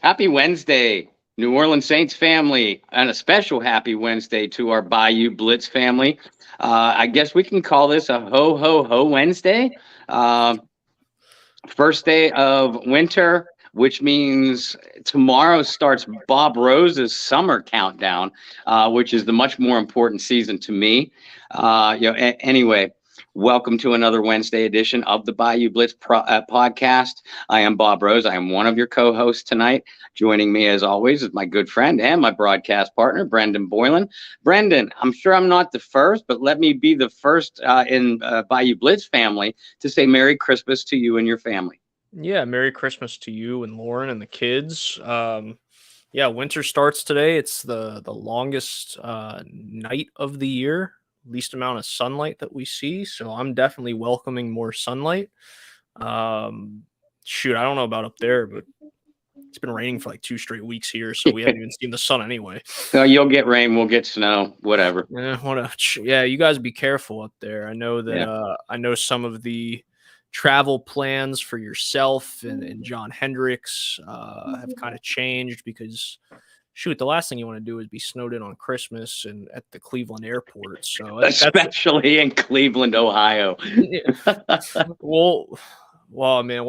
Happy Wednesday, New Orleans Saints family, and a special happy Wednesday to our Bayou Blitz family. I guess we can call this a ho ho ho Wednesday. Uh, First day of winter, which means tomorrow starts Bob Rose's summer countdown, which is the much more important season to me. Anyway, welcome to another Wednesday edition of the Bayou Blitz podcast. I am Bob Rose. I am one of your co-hosts tonight. Joining me, as always, is my good friend and my broadcast partner, Brendan Boylan. Brendan, I'm sure I'm not the first, but let me be the first in Bayou Blitz family to say Merry Christmas to you and your family. Yeah, Merry Christmas to you and Lauren and the kids. Winter starts today. It's the longest night of the year, least amount of sunlight that we see. So I'm definitely welcoming more sunlight. I don't know about up there, but it's been raining for like 2 straight weeks here, so we haven't even seen the sun anyway. You'll get rain, we'll get snow, whatever. You guys be careful up there. I know that I know some of the travel plans for yourself and John Hendricks have kind of changed because the last thing you want to do is be snowed in on Christmas and at the Cleveland airport. So especially in Cleveland, Ohio. Well, man,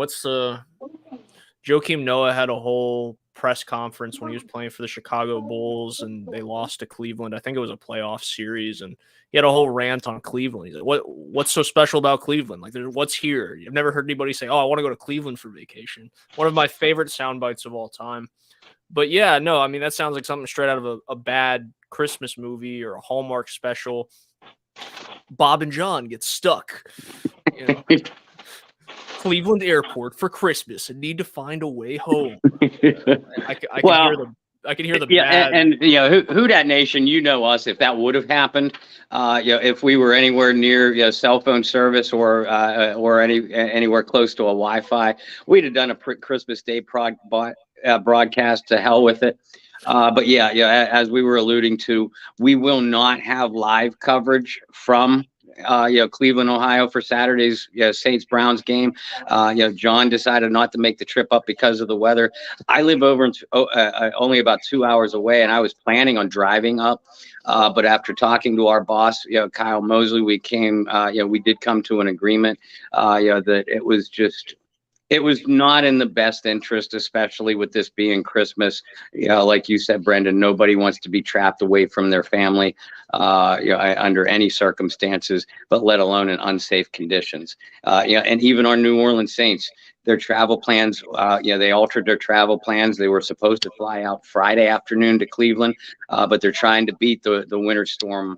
Joakim Noah had a whole press conference when he was playing for the Chicago Bulls and they lost to Cleveland. I think it was a playoff series, and he had a whole rant on Cleveland. He's like, what's so special about Cleveland? Like, what's here? I've never heard anybody say, I want to go to Cleveland for vacation. One of my favorite sound bites of all time. But yeah, no, I mean, that sounds like something straight out of a bad Christmas movie or a Hallmark special. Bob and John get stuck. Cleveland Airport for Christmas and need to find a way home. I can hear the bad. And who that nation, us, if that would have happened, if we were anywhere near cell phone service or anywhere close to a Wi-Fi, we'd have done a Christmas Day broadcast. To hell with it. As we were alluding to, we will not have live coverage from Cleveland, Ohio for Saturday's Saints-Browns game. John decided not to make the trip up because of the weather. I live over only about 2 hours away, and I was planning on driving up. But after talking to our boss, Kyle Mosley, we did come to an agreement, that it was not in the best interest, especially with this being Christmas. Like you said, Brendan, nobody wants to be trapped away from their family, under any circumstances, but let alone in unsafe conditions. And even our New Orleans Saints, their travel plans, they altered their travel plans. They were supposed to fly out Friday afternoon to Cleveland, but they're trying to beat the winter storm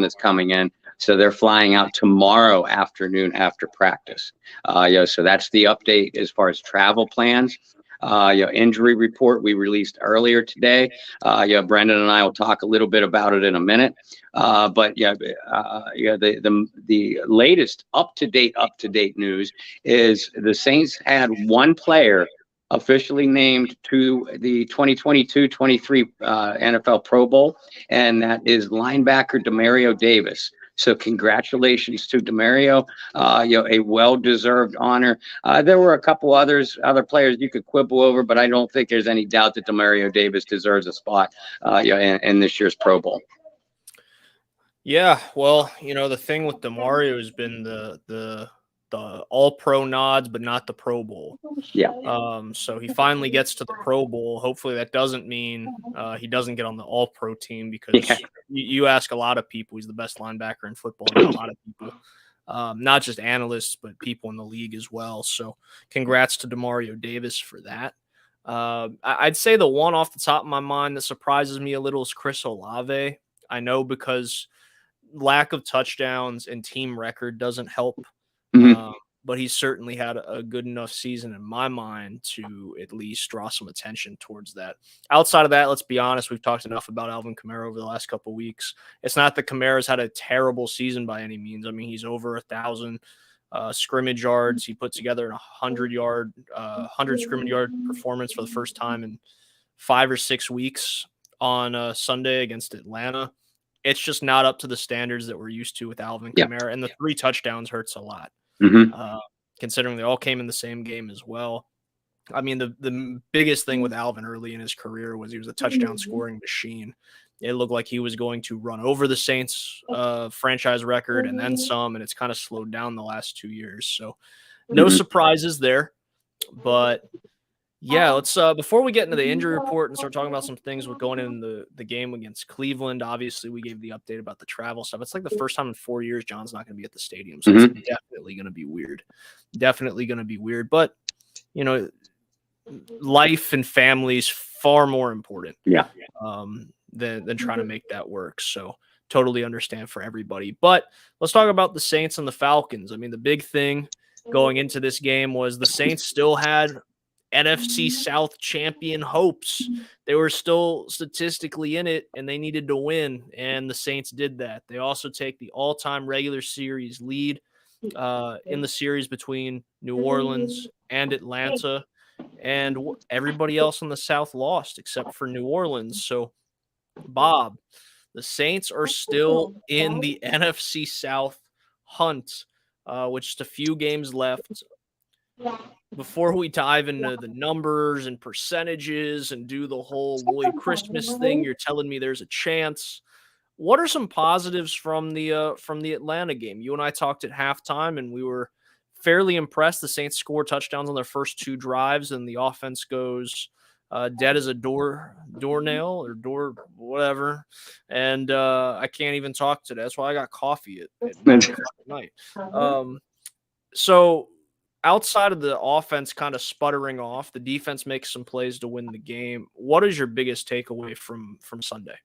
that's coming in. So they're flying out tomorrow afternoon after practice. So that's the update as far as travel plans. Injury report we released earlier today. Brendan and I will talk a little bit about it in a minute. The latest up to date news is the Saints had one player officially named to the 2022-23 NFL Pro Bowl, and that is linebacker Demario Davis. So congratulations to Demario, a well-deserved honor. There were a couple other players you could quibble over, but I don't think there's any doubt that Demario Davis deserves a spot, in this year's Pro Bowl. Yeah, well, the thing with Demario has been the All-Pro nods, but not the Pro Bowl. Yeah. So he finally gets to the Pro Bowl. Hopefully that doesn't mean he doesn't get on the All-Pro team, because you ask a lot of people, he's the best linebacker in football. Not a lot of people, not just analysts, but people in the league as well. So congrats to Demario Davis for that. I'd say the one off the top of my mind that surprises me a little is Chris Olave. I know because lack of touchdowns and team record doesn't help. Mm-hmm. But he's certainly had a good enough season in my mind to at least draw some attention towards that. Outside of that, let's be honest, we've talked enough about Alvin Kamara over the last couple of weeks. It's not that Kamara's had a terrible season by any means. I mean, he's over 1,000 scrimmage yards. He put together a 100 scrimmage yard performance for the first time in 5 or 6 weeks on Sunday against Atlanta. It's just not up to the standards that we're used to with Alvin Kamara, and the 3 touchdowns hurts a lot. Mm-hmm. Considering they all came in the same game as well. I mean, the biggest thing with Alvin early in his career was he was a touchdown scoring machine. It looked like he was going to run over the Saints franchise record and then some, and it's kind of slowed down the last 2 years. So no surprises there. But yeah, let's before we get into the injury report and start talking about some things with going in the game against Cleveland. Obviously, we gave the update about the travel stuff. It's like the first time in 4 years John's not going to be at the stadium, so it's definitely going to be weird. Definitely going to be weird. But you know, life and family's far more important. Yeah. Than trying to make that work. So totally understand for everybody. But let's talk about the Saints and the Falcons. I mean, the big thing going into this game was the Saints still had NFC South champion hopes. They were still statistically in it, and they needed to win, and the Saints did that. They also take the all-time regular series lead in the series between New Orleans and Atlanta, and everybody else in the South lost except for New Orleans. So Bob, the Saints are still in the NFC South hunt, with just a few games left. Before we dive into the numbers and percentages and do the whole Lloyd Christmas thing, you're telling me there's a chance. What are some positives from the Atlanta game? You and I talked at halftime, and we were fairly impressed. The Saints scored touchdowns on their first 2 drives, and the offense goes dead as a doornail or door whatever, and I can't even talk today. That's why I got coffee at 9 o'clock at night. So outside of the offense kind of sputtering off, the defense makes some plays to win the game. What is your biggest takeaway from Sunday?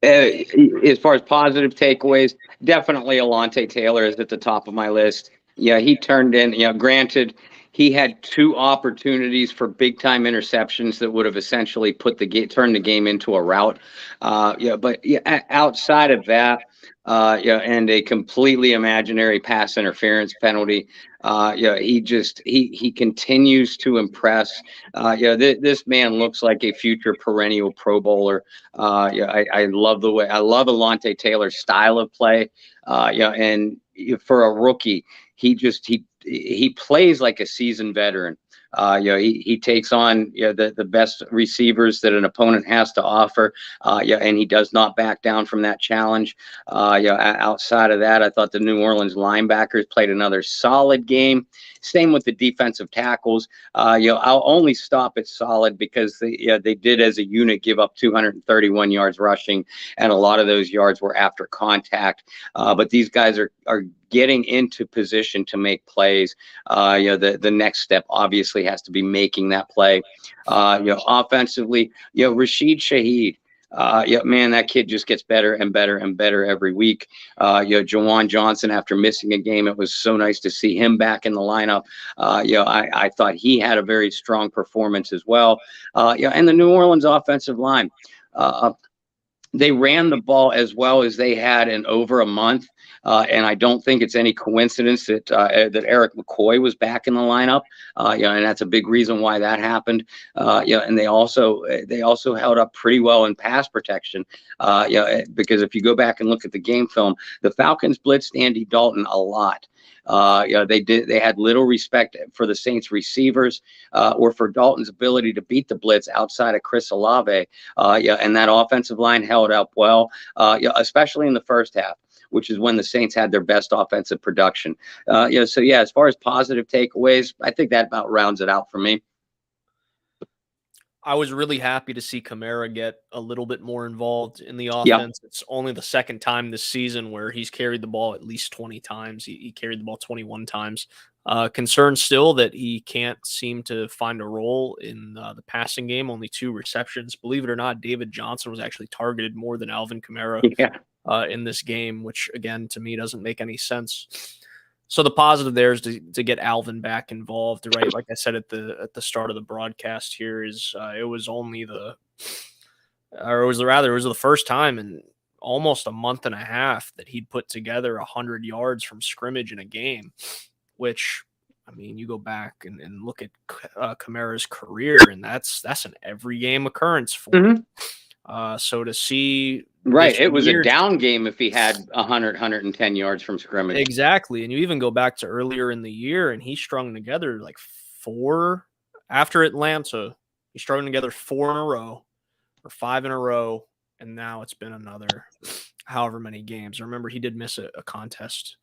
As far as positive takeaways, definitely Alontae Taylor is at the top of my list. Yeah, he turned in, granted, he had 2 opportunities for big time interceptions that would have essentially turned the game into a rout. But outside of that, and a completely imaginary pass interference penalty, he continues to impress. This man looks like a future perennial Pro Bowler. I love Alontae Taylor's style of play. And for a rookie, he plays like a seasoned veteran. He takes on the best receivers that an opponent has to offer. And he does not back down from that challenge. Outside of that, I thought the New Orleans linebackers played another solid game. Same with the defensive tackles. I'll only stop at solid because they did as a unit give up 231 yards rushing, and a lot of those yards were after contact. But these guys are getting into position to make plays. The next step obviously has to be making that play. Offensively, Rashid Shaheed. Man, that kid just gets better and better and better every week. Jawan Johnson, after missing a game, it was so nice to see him back in the lineup. I thought he had a very strong performance as well. And the New Orleans offensive line, they ran the ball as well as they had in over a month. And I don't think it's any coincidence that Eric McCoy was back in the lineup. And that's a big reason why that happened. And they also held up pretty well in pass protection. Because if you go back and look at the game film, the Falcons blitzed Andy Dalton a lot. They had little respect for the Saints receivers or for Dalton's ability to beat the blitz outside of Chris Olave. And that offensive line held up well, especially in the first half, which is when the Saints had their best offensive production. As far as positive takeaways, I think that about rounds it out for me. I was really happy to see Kamara get a little bit more involved in the offense. It's only the second time this season where he's carried the ball at least 20 times. He carried the ball 21 times. Concerned still that he can't seem to find a role in the passing game, only 2 receptions. Believe it or not, David Johnson was actually targeted more than Alvin Kamara in this game, which, again, to me doesn't make any sense. So the positive there is to get Alvin back involved, right? Like I said at the start of the broadcast here, is it was the first time in almost a month and a half that he'd put together 100 yards from scrimmage in a game, which, I mean, you go back and look at Kamara's career, and that's an every game occurrence for him. So to see, right, it was a down game if he had 110 yards from scrimmage. Exactly. And you even go back to earlier in the year, and he strung together like 4 After Atlanta, he strung together 4 in a row or 5 in a row, and now it's been another however many games. I remember he did miss a contest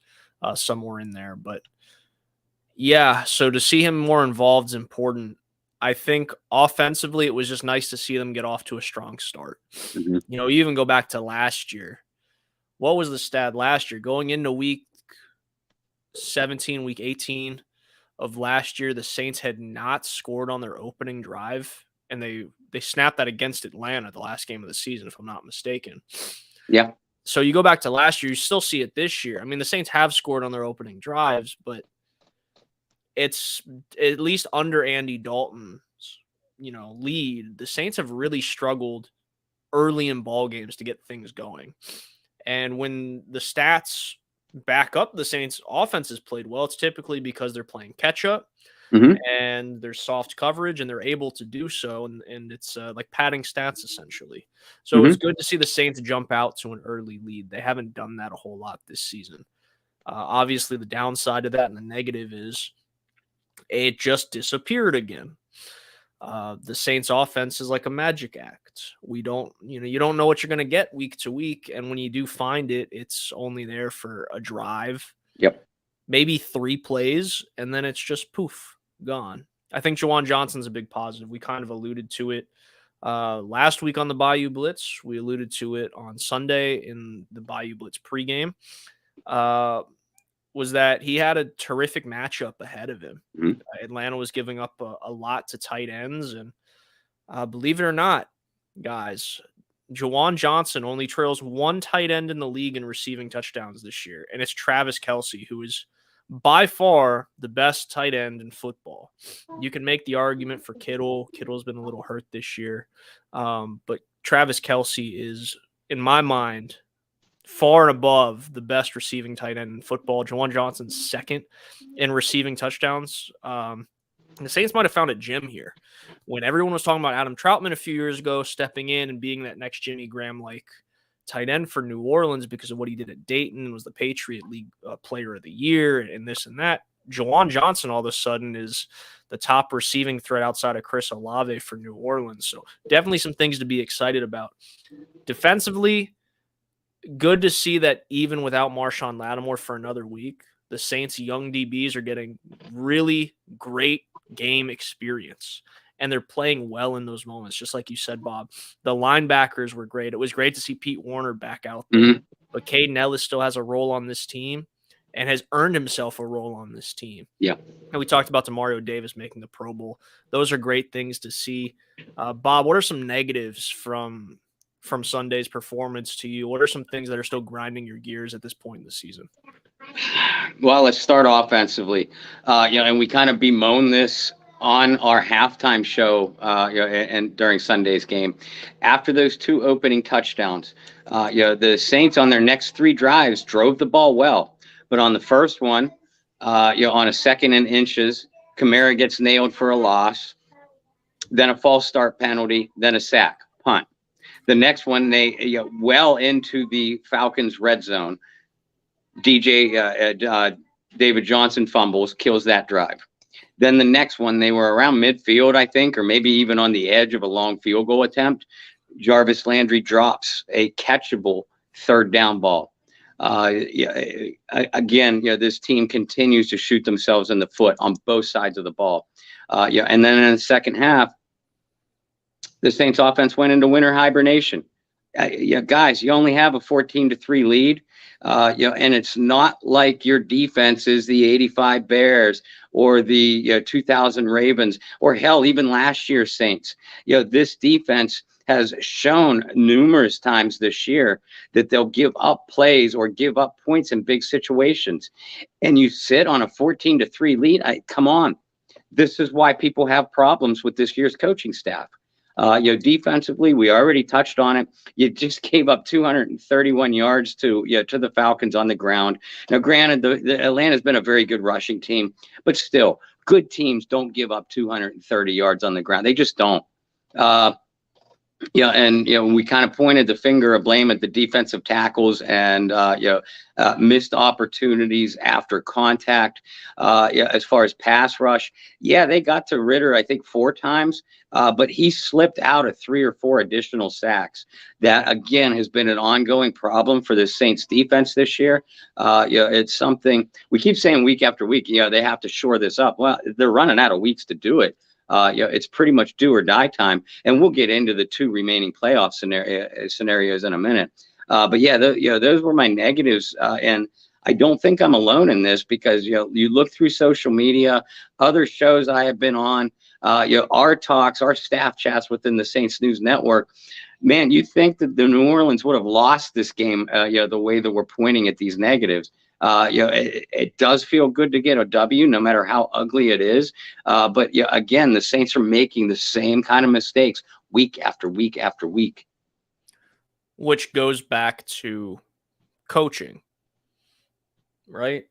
somewhere in there, but yeah, so to see him more involved is important. I think offensively, it was just nice to see them get off to a strong start. Mhm. You know, you even go back to last year. What was the stat last year? Going into week 17, week 18 of last year, the Saints had not scored on their opening drive, and they snapped that against Atlanta, the last game of the season, if I'm not mistaken. Yeah. So you go back to last year, you still see it this year. I mean, the Saints have scored on their opening drives, but it's at least under Andy Dalton's, lead. The Saints have really struggled early in ball games to get things going. And when the stats back up the Saints offense has played well, it's typically because they're playing catch up and there's soft coverage and they're able to do so. And it's like padding stats essentially. So it's good to see the Saints jump out to an early lead. They haven't done that a whole lot this season. Obviously the downside of that and the negative is it just disappeared again. The Saints offense is like a magic act. You don't know what you're going to get week to week. And when you do find it, it's only there for a drive. Yep. Maybe 3 plays, and then it's just poof, gone. I think Juwan Johnson's a big positive. We kind of alluded to it last week on the Bayou Blitz. We alluded to it on Sunday in the Bayou Blitz pregame. Was that he had a terrific matchup ahead of him. Atlanta was giving up a lot to tight ends. And believe it or not, guys, Juwan Johnson only trails 1 tight end in the league in receiving touchdowns this year. And it's Travis Kelce, who is by far the best tight end in football. You can make the argument for Kittle. Kittle's been a little hurt this year. But Travis Kelce is, in my mind, far and above the best receiving tight end in football. Juwan Johnson's second in receiving touchdowns. The Saints might have found a gem here. When everyone was talking about Adam Troutman a few years ago stepping in and being that next Jimmy Graham-like tight end for New Orleans because of what he did at Dayton, was the Patriot League Player of the Year and this and that, Juwan Johnson all of a sudden is the top receiving threat outside of Chris Olave for New Orleans. So definitely some things to be excited about. Defensively, good to see that even without Marshawn Lattimore for another week, the Saints' young DBs are getting really great game experience. And they're playing well in those moments, just like you said, Bob. The linebackers were great. It was great to see Pete Warner back out there. But Caden Ellis still has a role on this team and has earned himself a role on this team. Yeah. And we talked about Demario Davis making the Pro Bowl. Those are great things to see. Bob, what are some negatives from Sunday's performance to you? What are some things that are still grinding your gears at this point in the season? Well, let's start offensively. And we kind of bemoan this on our halftime show, and during Sunday's game. After those 2 opening touchdowns, the Saints on their next 3 drives drove the ball well. But on the first one, on a 2nd and inches, Kamara gets nailed for a loss, then a false start penalty, then a sack, punt. The next one, they well into the Falcons' red zone. David Johnson fumbles, kills that drive. Then the next one, they were around midfield, I think, or maybe even on the edge of a long field goal attempt. Jarvis Landry drops a catchable 3rd down ball. Again, this team continues to shoot themselves in the foot on both sides of the ball. And then in the second half, the Saints offense went into winter hibernation. Guys, you only have a 14-3 lead. And it's not like your defense is the 85 Bears or the 2000 Ravens or hell, even last year's Saints. This defense has shown numerous times this year that they'll give up plays or give up points in big situations. And you sit on a 14-3 lead. Come on. This is why people have problems with this year's coaching staff. Defensively, we already touched on it. You just gave up 231 yards to the Falcons on the ground. Now, granted, the Atlanta's been a very good rushing team, but still, good teams don't give up 230 yards on the ground. They just don't. Yeah, and we kind of pointed the finger of blame at the defensive tackles and missed opportunities after contact. Yeah, as far as pass rush, yeah, they got to Ritter I think 4 times, but he slipped out of 3 or 4 additional sacks. That again has been an ongoing problem for the Saints defense this year. It's something we keep saying week after week. They have to shore this up. Well, they're running out of weeks to do it. It's pretty much do or die time, and we'll get into the 2 remaining playoff scenarios in a minute. But yeah, those were my negatives, and I don't think I'm alone in this because you look through social media, other shows I have been on, our talks, our staff chats within the Saints News Network. Man, you think that the New Orleans would have lost this game, the way that we're pointing at these negatives. It does feel good to get a W, no matter how ugly it is. But again, the Saints are making the same kind of mistakes week after week after week. Which goes back to coaching, right?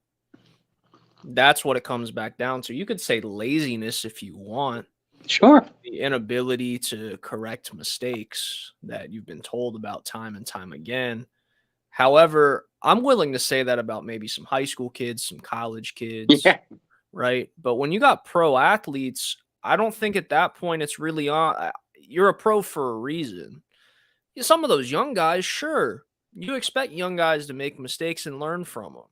That's what it comes back down to. You could say laziness if you want. Sure. The inability to correct mistakes that you've been told about time and time again. However, I'm willing to say that about maybe some high school kids, some college kids, Yeah. right? But when you got pro athletes, I don't think at that point it's really on. You're a pro for a reason. Some of those young guys, sure, you expect young guys to make mistakes and learn from them.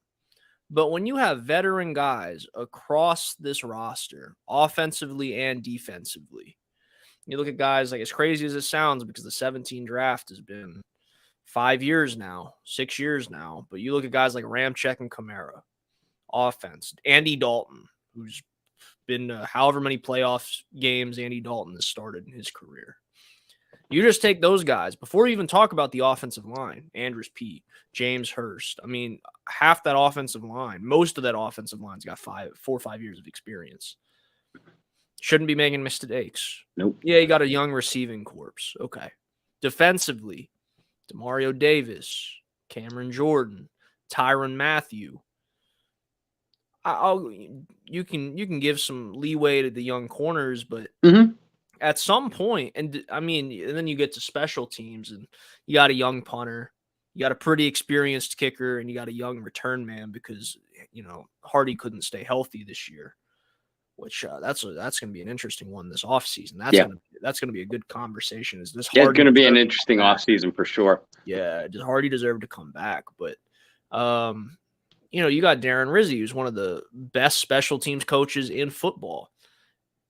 But when you have veteran guys across this roster, offensively and defensively, you look at guys like, as crazy as it sounds, because the 17 draft has been 5 years now, 6 years now. But you look at guys like Ramczyk and Kamara, offense. Andy Dalton, who's been however many playoff games Andy Dalton has started in his career. You just take those guys before you even talk about the offensive line. Andrews Pete, James Hurst. I mean, half that offensive line, most of that offensive line's got 4 or 5 years of experience. Shouldn't be making mistakes. Nope. Yeah, you got a young receiving corps. Okay. Defensively, Demario Davis, Cameron Jordan, Tyrann Mathieu. You can give some leeway to the young corners, but at some point, and I mean, and then you get to special teams, and you got a young punter, you got a pretty experienced kicker, and you got a young return man because Hardy couldn't stay healthy this year. Which that's going to be an interesting one this offseason. That's gonna be a good conversation. Is this Hardy? It's going to be an interesting offseason for sure. Yeah, does Hardy deserve to come back? But you got Darren Rizzi, who's one of the best special teams coaches in football.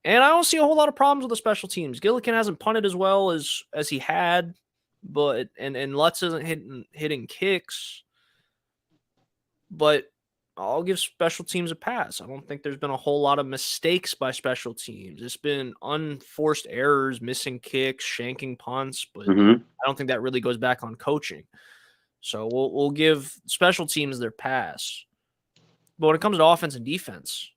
And I don't see a whole lot of problems with the special teams. Gillikin hasn't punted as well as he had, but and Lutz isn't hitting kicks. But I'll give special teams a pass. I don't think there's been a whole lot of mistakes by special teams. It's been unforced errors, missing kicks, shanking punts, but I don't think that really goes back on coaching. So we'll give special teams their pass. But when it comes to offense and defense,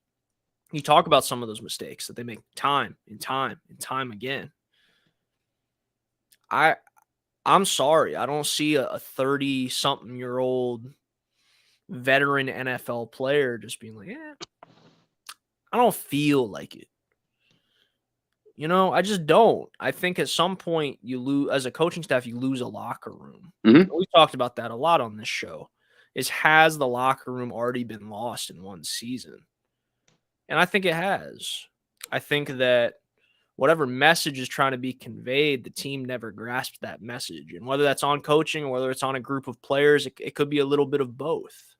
you talk about some of those mistakes that they make time and time and time again. I'm sorry. I don't see a 30-something-year-old veteran NFL player just being like, I don't feel like it. I just don't. I think at some point you lose, as a coaching staff, you lose a locker room. We talked about that a lot on this show. Has the locker room already been lost in one season? And I think it has. I think that whatever message is trying to be conveyed, the team never grasped that message. And whether that's on coaching or whether it's on a group of players, it could be a little bit of both.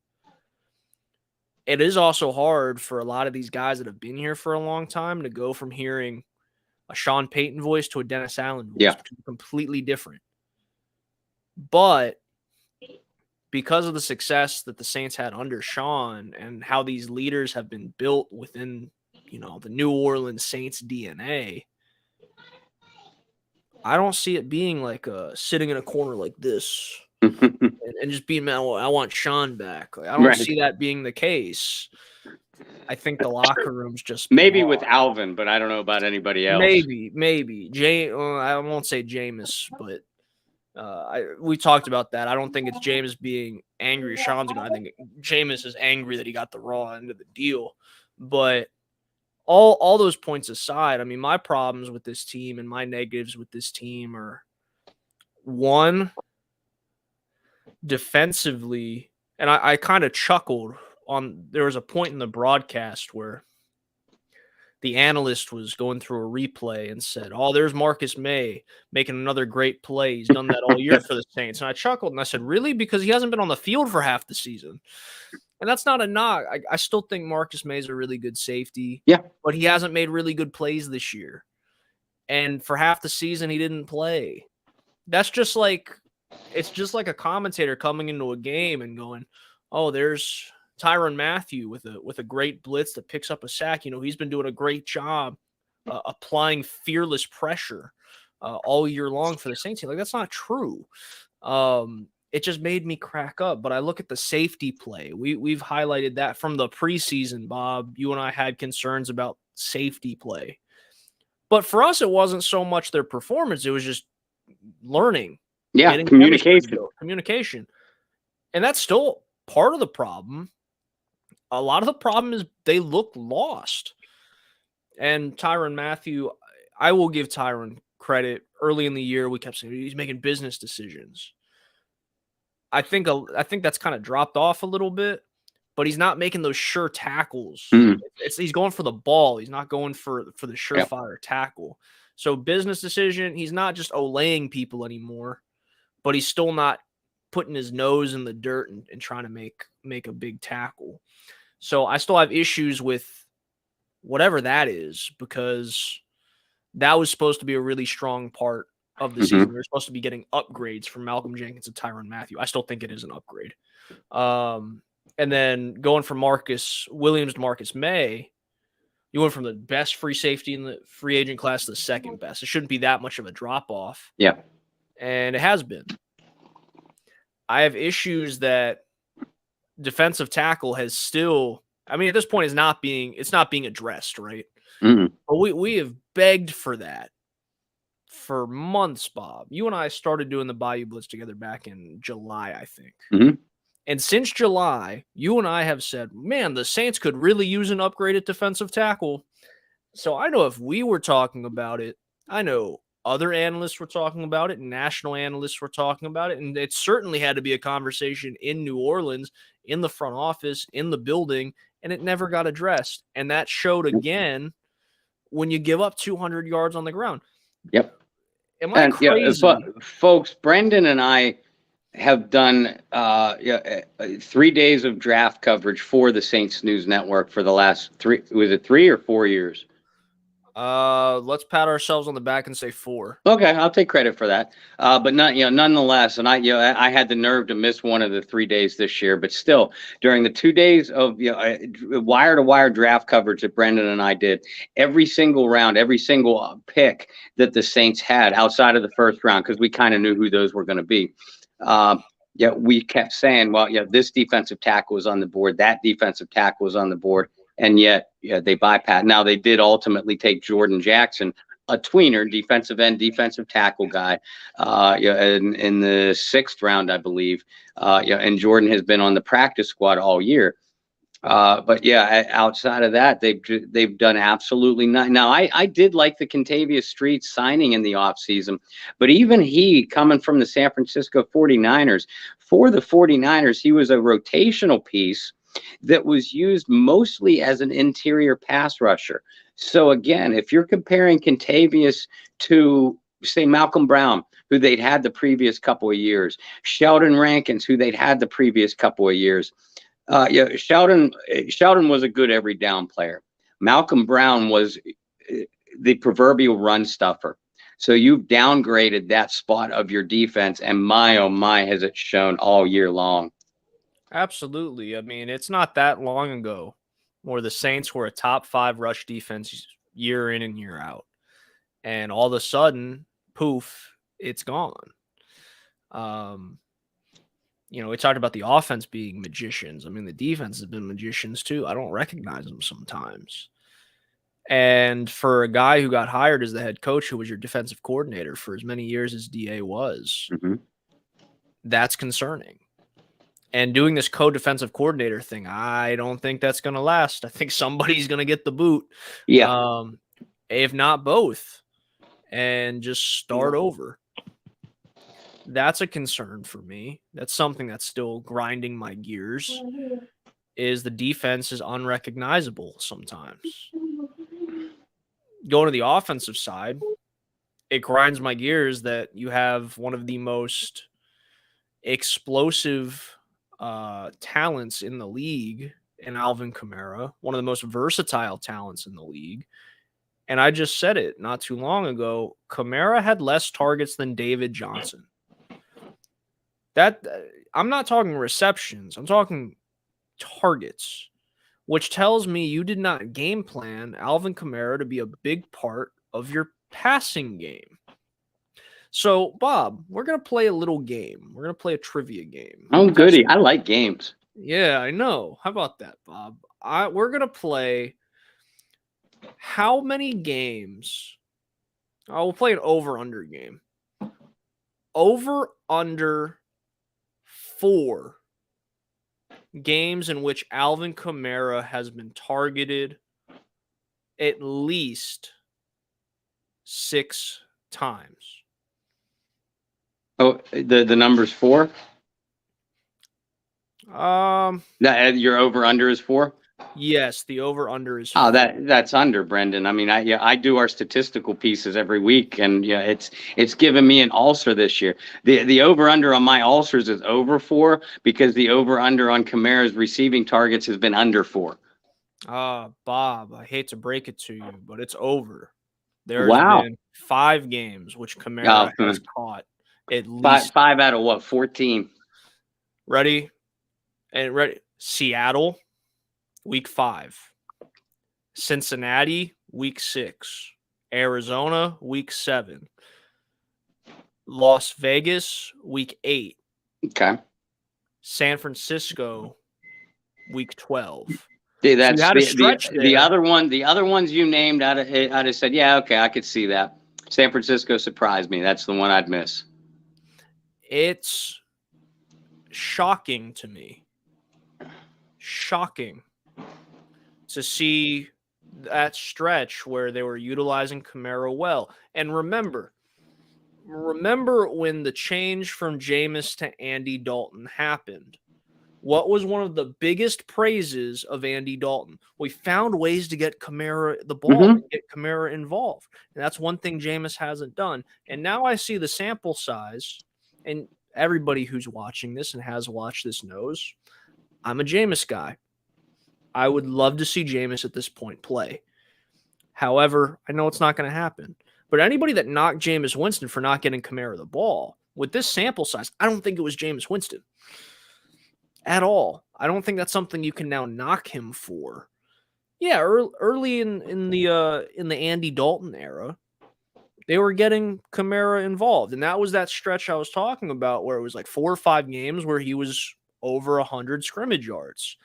It is also hard for a lot of these guys that have been here for a long time to go from hearing a Sean Payton voice to a Dennis Allen voice, which is completely different. But because of the success that the Saints had under Sean and how these leaders have been built within, the New Orleans Saints DNA, I don't see it being like sitting in a corner like this and just being, man, I want Sean back. I don't see that being the case. I think the locker room's just maybe with Alvin, but I don't know about anybody else. Maybe. I won't say Jameis, but we talked about that. I don't think it's Jameis being angry. Sean's I think Jameis is angry that he got the raw end of the deal. But all those points aside, I mean, my problems with this team and my negatives with this team are One, defensively, and I kind of chuckled there was a point in the broadcast where the analyst was going through a replay and said, "Oh, there's Marcus May making another great play. He's done that all year for the Saints." And I chuckled and I said, "Really? Because he hasn't been on the field for half the season." And that's not a knock. I still think Marcus May is a really good safety. Yeah. But he hasn't made really good plays this year. And for half the season, he didn't play. It's just like a commentator coming into a game and going, "Oh, there's Tyrann Mathieu with a great blitz that picks up a sack. He's been doing a great job applying fearless pressure all year long for the Saints." Like, that's not true. It just made me crack up. But I look at the safety play. We've highlighted that from the preseason, Bob. You and I had concerns about safety play. But for us, it wasn't so much their performance. It was just learning. Yeah, communication. And that's still part of the problem. A lot of the problem is they look lost. And Tyrann Mathieu, I will give Tyrann credit. Early in the year, we kept saying he's making business decisions. I think that's kind of dropped off a little bit, but he's not making those sure tackles. He's going for the ball. He's not going for the surefire tackle. So business decision, he's not just olaying people anymore, but he's still not putting his nose in the dirt and trying to make a big tackle. So I still have issues with whatever that is, because that was supposed to be a really strong part of the season. We were supposed to be getting upgrades from Malcolm Jenkins and Tyrann Mathieu. I still think it is an upgrade. And then going from Marcus Williams to Marcus May, you went from the best free safety in the free agent class to the second best. It shouldn't be that much of a drop-off. Yeah. And it has been. I have issues that defensive tackle has still, at this point, it's not being addressed, right? But we have begged for that for months, Bob. You and I started doing the Bayou Blitz together back in July, I think. And since July, you and I have said, man, the Saints could really use an upgraded defensive tackle. So I know if we were talking about it, I know other analysts were talking about it, national analysts were talking about it, and it certainly had to be a conversation in New Orleans, in the front office, in the building, and it never got addressed. And that showed again when you give up 200 yards on the ground. Yep. Am I crazy? But folks, Brendan and I have done 3 days of draft coverage for the Saints News Network for the last 3 or 4 years? Let's pat ourselves on the back and say 4. Okay, I'll take credit for that. But not, nonetheless, and I had the nerve to miss one of the 3 days this year, but still, during the 2 days of wire to wire draft coverage that Brendan and I did, every single round, every single pick that the Saints had outside of the first round, because we kind of knew who those were going to be. We kept saying, well, this defensive tackle was on the board, that defensive tackle was on the board. And yet, they bypassed. Now, they did ultimately take Jordan Jackson, a tweener, defensive end, defensive tackle guy, in the 6th round, I believe. And Jordan has been on the practice squad all year. But outside of that, they've done absolutely nothing. Now, I did like the Kentavious Street signing in the offseason, but even he, coming from the San Francisco 49ers, for the 49ers, he was a rotational piece that was used mostly as an interior pass rusher. So again, if you're comparing Kentavious to, say, Malcolm Brown, who they'd had the previous couple of years, Sheldon Rankins, who they'd had the previous couple of years, Sheldon was a good every down player. Malcolm Brown was the proverbial run stuffer. So you've downgraded that spot of your defense, and my, oh my, has it shown all year long. Absolutely. It's not that long ago where the Saints were a top 5 rush defense year in and year out. And all of a sudden, poof, it's gone. We talked about the offense being magicians. The defense has been magicians too. I don't recognize them sometimes. And for a guy who got hired as the head coach, who was your defensive coordinator for as many years as DA was, that's concerning. And doing this co-defensive coordinator thing, I don't think that's going to last. I think somebody's going to get the boot. Yeah. If not both, and just start over. That's a concern for me. That's something that's still grinding my gears. Is the defense is unrecognizable sometimes. Going to the offensive side, it grinds my gears that you have one of the most explosive talents in the league in Alvin Kamara, one of the most versatile talents in the league. And I just said it not too long ago. Kamara had less targets than David Johnson. That I'm not talking receptions. I'm talking targets, which tells me you did not game plan Alvin Kamara to be a big part of your passing game. So, Bob, we're going to play a little game. We're going to play a trivia game. Oh, goody. I like games. Yeah, I know. How about that, Bob? We're going to play how many games. I will play an over-under game. Over-under 4 games in which Alvin Kamara has been targeted at least 6 times. Oh, the number's 4? Your over-under is 4? Yes, the over-under is 4. Oh, that's under, Brendan. I mean, I do our statistical pieces every week, and it's given me an ulcer this year. The over-under on my ulcers is over 4 because the over-under on Kamara's receiving targets has been under 4. Bob, I hate to break it to you, but it's over. There's been 5 games which Kamara has caught at least 5 out of what? 14. Ready? Seattle, week 5. Cincinnati, week 6. Arizona, week 7. Las Vegas, week 8. Okay. San Francisco, week 12. See, that's so the other one. The other ones you named, I'd have said, yeah, okay, I could see that. San Francisco surprised me. That's the one I'd miss. It's shocking to me. Shocking to see that stretch where they were utilizing Kamara well. And remember when the change from Jameis to Andy Dalton happened. What was one of the biggest praises of Andy Dalton? We found ways to get Kamara the ball, and get Kamara involved. And that's one thing Jameis hasn't done. And now I see the sample size, and everybody who's watching this and has watched this knows I'm a Jameis guy. I would love to see Jameis at this point play. However, I know it's not going to happen. But anybody that knocked Jameis Winston for not getting Kamara the ball, with this sample size, I don't think it was Jameis Winston at all. I don't think that's something you can now knock him for. Yeah, early in the Andy Dalton era, they were getting Kamara involved, and that was that stretch I was talking about where it was like 4 or 5 games where he was over 100 scrimmage yards.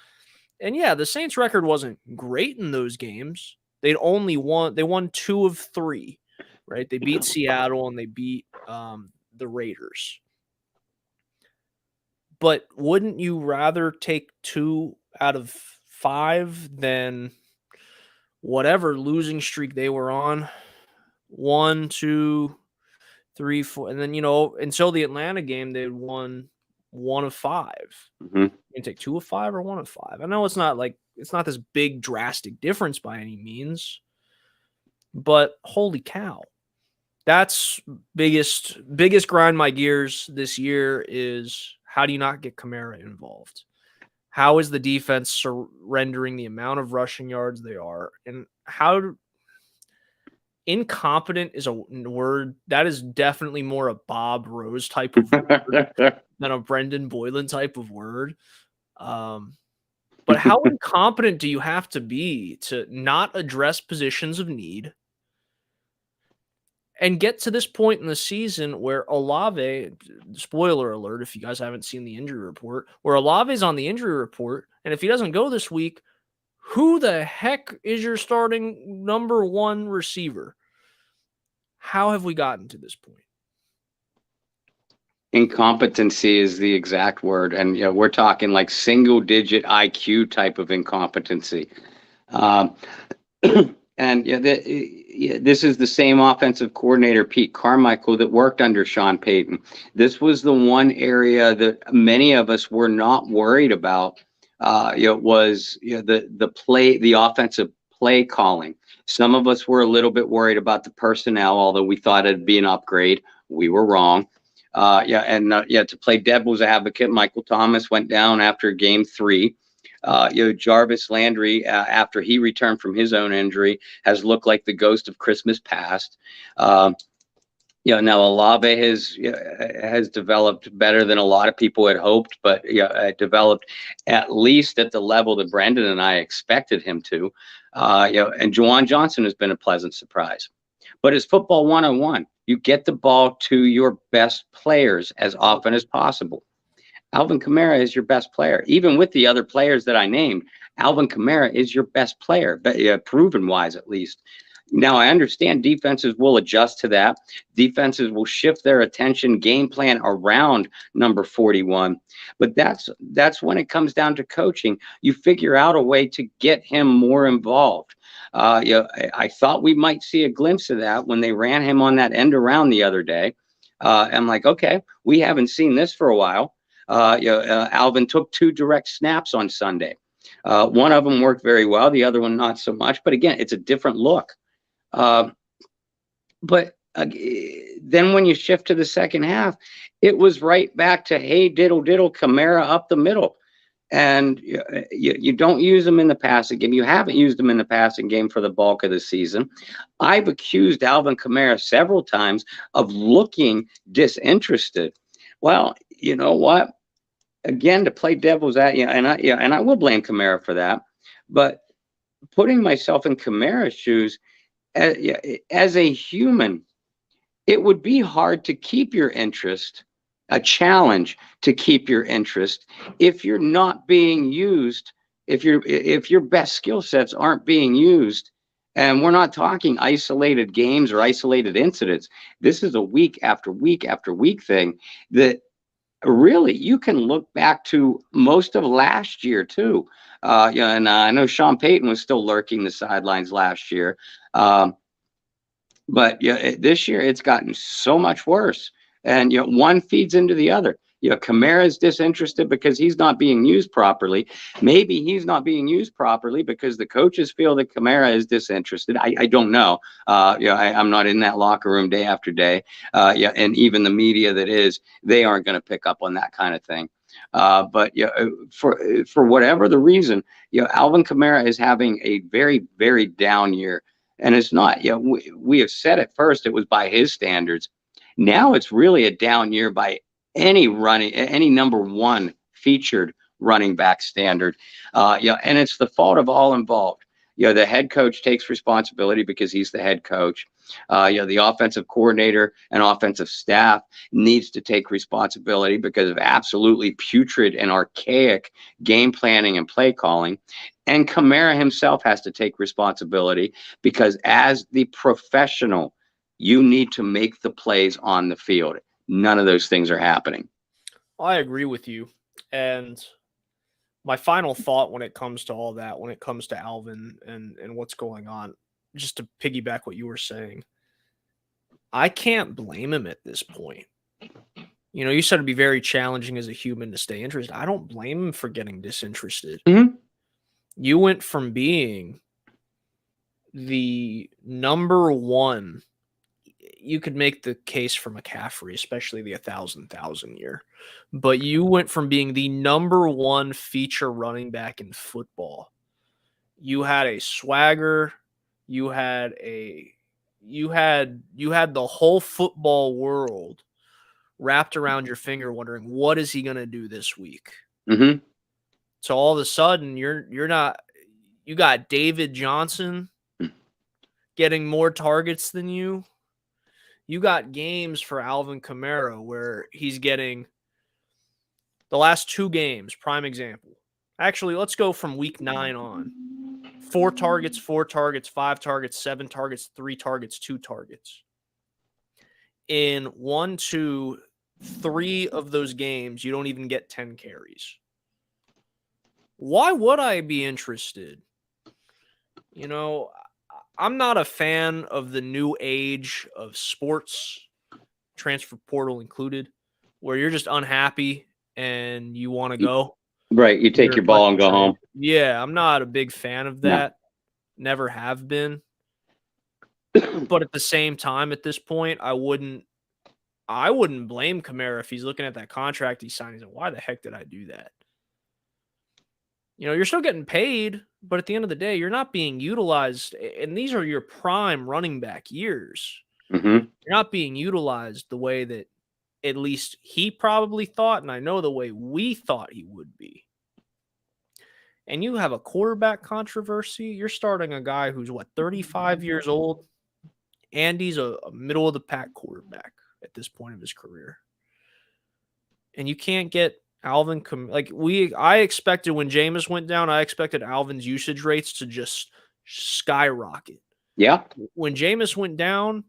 And yeah, the Saints record wasn't great in those games. They won 2 of 3, right? They beat Seattle and they beat the Raiders. But wouldn't you rather take 2 out of 5 than whatever losing streak they were on? 1, 2, 3, 4, and then until the Atlanta game, they won 1 of 5. You can take 2 of 5 or 1 of 5. I know it's not this big drastic difference by any means, but holy cow, that's biggest grind my gears this year is how do you not get Kamara involved? How is the defense surrendering the amount of rushing yards they are, and how incompetent is a word that is definitely more a Bob Rose type of word than a Brendan Boylan type of word. But how incompetent do you have to be to not address positions of need and get to this point in the season where Olave, spoiler alert, if you guys haven't seen the injury report, where Olave's on the injury report, and if he doesn't go this week, who the heck is your starting number 1 receiver? How have we gotten to this point? Incompetency is the exact word. And we're talking like single-digit IQ type of incompetency. And this is the same offensive coordinator, Pete Carmichael, that worked under Sean Payton. This was the one area that many of us were not worried about. Was the offensive play calling. Some of us were a little bit worried about the personnel, although we thought it'd be an upgrade. We were wrong. To play devil's advocate, Michael Thomas went down after game 3. Jarvis Landry, after he returned from his own injury, has looked like the ghost of Christmas past. Now Olave has developed better than a lot of people had hoped, but developed at least at the level that Brendan and I expected him to. And Juwan Johnson has been a pleasant surprise. But it's football 101. You get the ball to your best players as often as possible. Alvin Kamara is your best player. Even with the other players that I named, Alvin Kamara is your best player, proven-wise at least. Now, I understand defenses will adjust to that. Defenses will shift their attention, game plan around number 41. But that's when it comes down to coaching. You figure out a way to get him more involved. I thought we might see a glimpse of that when they ran him on that end around the other day. I'm like, okay, we haven't seen this for a while. Alvin took 2 direct snaps on Sunday. One of them worked very well. The other one, not so much. But again, it's a different look. Then when you shift to the second half, it was right back to, hey, diddle, Kamara up the middle. And you don't use them in the passing game. You haven't used them in the passing game for the bulk of the season. I've accused Alvin Kamara several times of looking disinterested. Well, you know what? Again, to play devil's and I will blame Kamara for that. But putting myself in Kamara's shoes, as a human, it would be hard to keep your interest, a challenge to keep your interest, if you're not being used, if your best skill sets aren't being used. And we're not talking isolated games or isolated incidents. This is a week after week after week thing that really you can look back to most of last year too. And I know Sean Payton was still lurking the sidelines last year. But this year it's gotten so much worse, and one feeds into the other. Kamara is disinterested because he's not being used properly. Maybe he's not being used properly because the coaches feel that Kamara is disinterested. I don't know. I'm not in that locker room day after day. And even the media that is, they aren't going to pick up on that kind of thing. But for whatever the reason, Alvin Kamara is having a very, very down year. And it's not, we have said at first it was by his standards. Now it's really a down year by any number 1 featured running back standard. And it's the fault of all involved. The head coach takes responsibility because he's the head coach. The offensive coordinator and offensive staff needs to take responsibility because of absolutely putrid and archaic game planning and play calling. And Kamara himself has to take responsibility because as the professional, you need to make the plays on the field. None of those things are happening. I agree with you. And my final thought when it comes to all that, when it comes to Alvin and what's going on, just to piggyback what you were saying, I can't blame him at this point. You said it'd be very challenging as a human to stay interested. I don't blame him for getting disinterested. Mm-hmm. You went from being the number 1. You could make the case for McCaffrey, especially the 1,000 year. But you went from being the number 1 feature running back in football. You had a swagger. You had the whole football world wrapped around your finger, wondering what is he going to do this week. Mm-hmm. So all of a sudden, you're not. You got David Johnson getting more targets than you. You got games for Alvin Kamara where he's getting the last 2 games, prime example. Actually, let's go from week 9 on. 4 targets, 5 targets, 7 targets, 3 targets, 2 targets. In 1, 2, 3 of those games, you don't even get 10 carries. Why would I be interested? I'm not a fan of the new age of sports, transfer portal included, where you're just unhappy and you want to go. Right. You take your ball and go home. Yeah, I'm not a big fan of that. No. Never have been. But at the same time, at this point, I wouldn't blame Kamara if he's looking at that contract he signed. He's like, why the heck did I do that? You're still getting paid, but at the end of the day, you're not being utilized. And these are your prime running back years. Mm-hmm. You're not being utilized the way that at least he probably thought, and I know the way we thought he would be. And you have a quarterback controversy. You're starting a guy who's, 35 years old, and he's a middle-of-the-pack quarterback at this point of his career. And you can't get Alvin, I expected when Jameis went down, I expected Alvin's usage rates to just skyrocket. Yeah. When Jameis went down,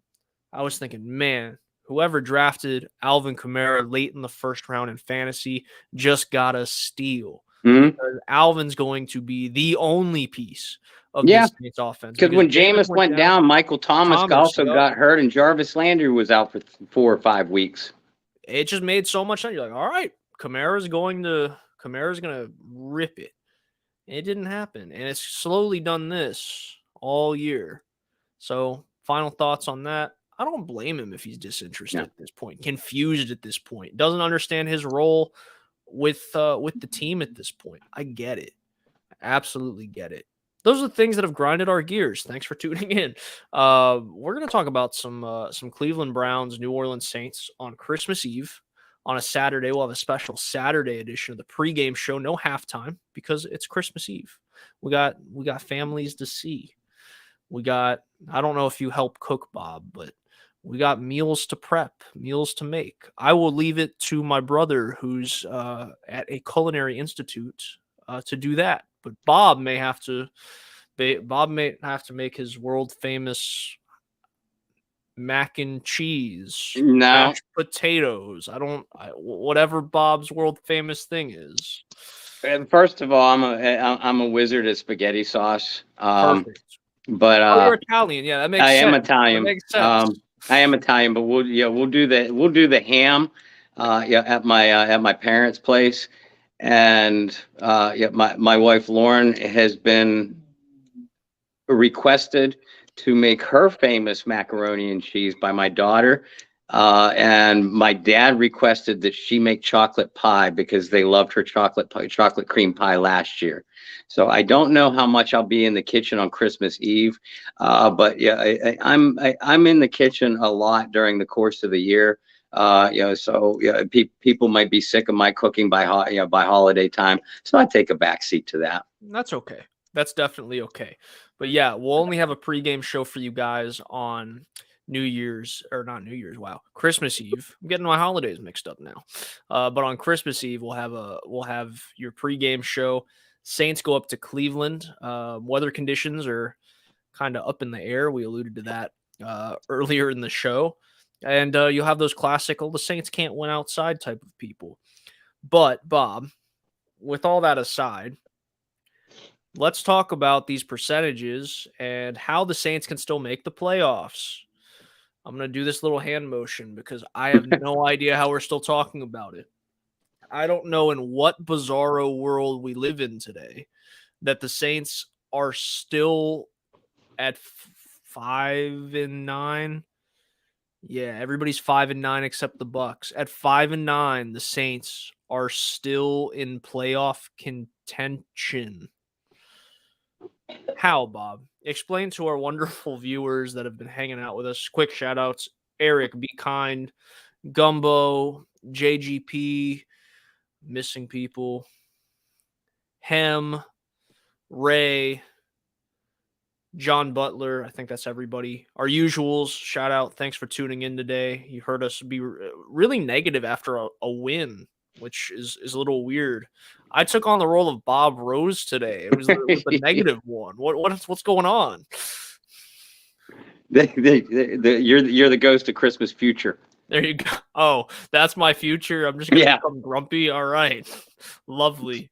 I was thinking, man, whoever drafted Alvin Kamara late in the first round in fantasy just got a steal. Mm-hmm. Because Alvin's going to be the only piece of this Saints offense. Because when Jameis went down, Michael Thomas also got hurt, and Jarvis Landry was out for 4 or 5 weeks. It just made so much sense. You're like, all right, Kamara's going to rip it. It didn't happen, and it's slowly done this all year. So, final thoughts on that. I don't blame him if he's disinterested at this point, confused at this point, doesn't understand his role with the team at this point. I get it. I absolutely get it. Those are the things that have grinded our gears. Thanks for tuning in. We're going to talk about some Cleveland Browns, New Orleans Saints on Christmas Eve. On a Saturday, we'll have a special Saturday edition of the pregame show. No halftime because it's Christmas Eve. We got families to see. I don't know if you help cook, Bob, but we got meals to prep, meals to make. I will leave it to my brother who's at a culinary institute to do that. But Bob may have to make his world famous mac and cheese, mashed potatoes. Whatever Bob's world famous thing is. And first of all, I'm a wizard at spaghetti sauce. Perfect. But you're Italian, yeah, that makes sense. I am Italian. That makes sense. I am Italian, but we'll do the ham at my parents' place. And my wife Lauren has been requested to make her famous macaroni and cheese by my daughter, and my dad requested that she make chocolate pie because they loved her chocolate cream pie last year. So I don't know how much I'll be in the kitchen on Christmas Eve, but yeah, I'm in the kitchen a lot during the course of the year. People might be sick of my cooking by holiday time, so I take a back seat to that. That's okay. That's definitely okay. But yeah, we'll only have a pregame show for you guys on Christmas Eve. I'm getting my holidays mixed up now. But on Christmas Eve, we'll have your pregame show. Saints go up to Cleveland. Weather conditions are kind of up in the air. We alluded to that earlier in the show. And you'll have those classic, the Saints can't win outside type of people. But, Bob, with all that aside, let's talk about these percentages and how the Saints can still make the playoffs. I'm going to do this little hand motion because I have no idea how we're still talking about it. I don't know in what bizarro world we live in today that the Saints are still at 5-9. Yeah, everybody's 5-9 except the Bucs. At 5-9, the Saints are still in playoff contention. How, Bob? Explain to our wonderful viewers that have been hanging out with us. Quick shout outs. Eric, Be Kind, Gumbo, JGP, Missing People, Hem, Ray, John Butler. I think that's everybody. Our usuals, shout out. Thanks for tuning in today. You heard us be really negative after a win, which is a little weird. I took on the role of Bob Rose today. It was the negative one. What's going on? You're the ghost of Christmas future. There you go. Oh, that's my future. I'm just gonna become grumpy. All right, lovely.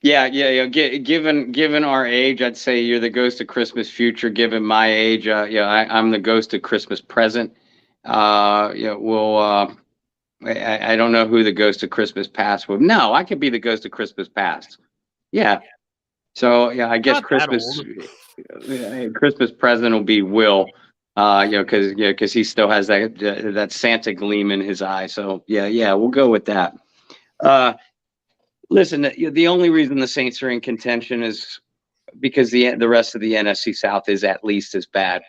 Yeah. Given our age, I'd say you're the ghost of Christmas future. Given my age, I'm the ghost of Christmas present. We'll. I don't know who the ghost of Christmas past would. No, I could be the ghost of Christmas past. Yeah. So yeah, I guess Not that Christmas present will be Will. Because he still has that Santa gleam in his eye. So yeah, we'll go with that. Uh, Listen, the only reason the Saints are in contention is because the rest of the NFC South is at least as bad.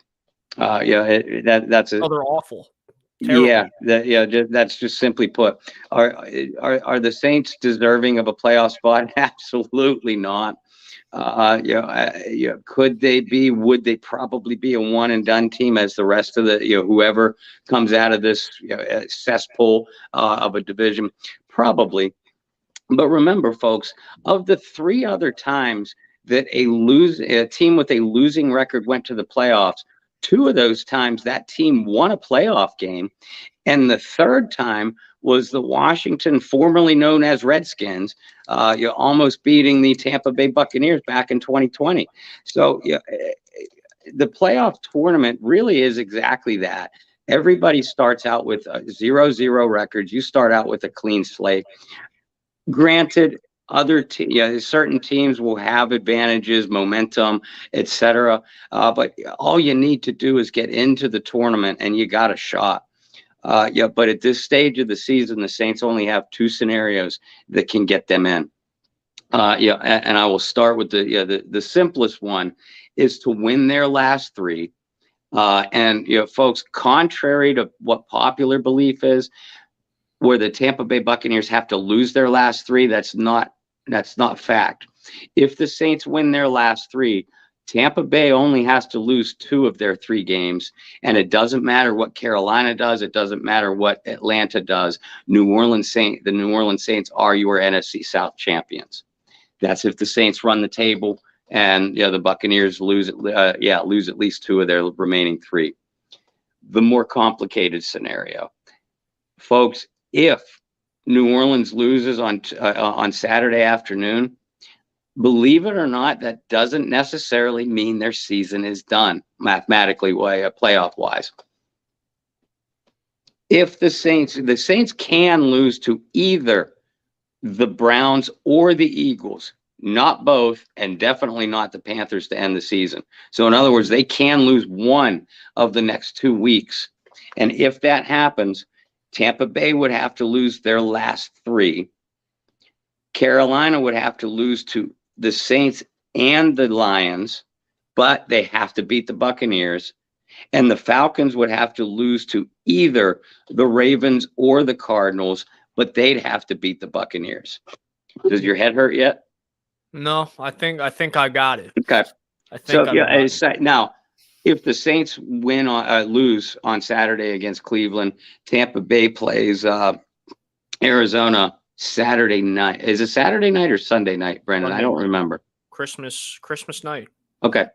That's a Oh, they're awful. yeah, Terrible. that's just simply put. Are the Saints deserving of a playoff spot? Absolutely not. Could they be? Would they probably be a one and done team as the rest of the whoever comes out of this cesspool of a division? Probably. But remember, folks, of the three other times that a team with a losing record went to the playoffs, two of those times that team won a playoff game. And the third time was the Washington, formerly known as Redskins, almost beating the Tampa Bay Buccaneers back in 2020. So the playoff tournament really is exactly that. Everybody starts out with 0-0 records. You start out with a clean slate. Granted, certain teams will have advantages, momentum, etc. But all you need to do is get into the tournament, and you got a shot. But at this stage of the season, the Saints only have two scenarios that can get them in. And I will start with the simplest one is to win their last three. And folks, contrary to what popular belief is, where the Tampa Bay Buccaneers have to lose their last three, that's not fact. If the Saints win their last three, Tampa Bay only has to lose two of their three games, and it doesn't matter what Carolina does. It doesn't matter what Atlanta does. The New Orleans Saints are your NFC South champions. That's if the Saints run the table and the Buccaneers lose at least two of their remaining three. The more complicated scenario, folks. If New Orleans loses on Saturday afternoon, believe it or not, that doesn't necessarily mean their season is done mathematically, playoff wise. If the Saints can lose to either the Browns or the Eagles, not both, and definitely not the Panthers to end the season. So in other words, they can lose one of the next 2 weeks. And if that happens, Tampa Bay would have to lose their last three. Carolina would have to lose to the Saints and the Lions, but they have to beat the Buccaneers. And the Falcons would have to lose to either the Ravens or the Cardinals, but they'd have to beat the Buccaneers. Does your head hurt yet? No, I think I got it. Okay. Now, if the Saints lose on Saturday against Cleveland, Tampa Bay plays Arizona Saturday night. Is it Saturday night or Sunday night, Brendan? I don't remember. Christmas night. Okay.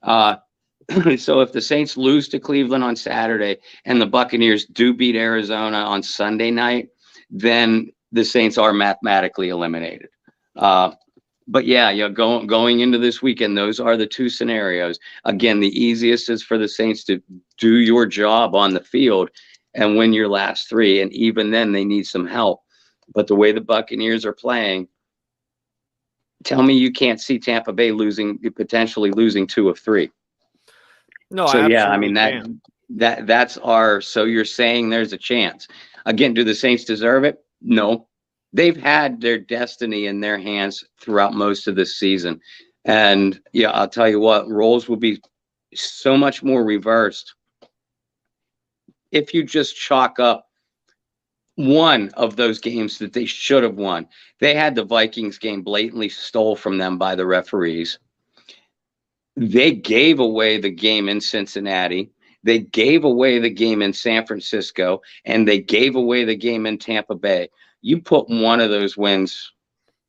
So if the Saints lose to Cleveland on Saturday and the Buccaneers do beat Arizona on Sunday night, then the Saints are mathematically eliminated. But going into this weekend, those are the two scenarios. Again, the easiest is for the Saints to do your job on the field and win your last three. And even then, they need some help. But the way the Buccaneers are playing, tell me you can't see Tampa Bay potentially losing 2 of 3. No, so I I mean that's our. So you're saying there's a chance. Again, do the Saints deserve it? No. They've had their destiny in their hands throughout most of this season. And I'll tell you what, roles will be so much more reversed if you just chalk up one of those games that they should have won. They had the Vikings game blatantly stole from them by the referees. They gave away the game in Cincinnati. They gave away the game in San Francisco, and they gave away the game in Tampa Bay. You put one of those wins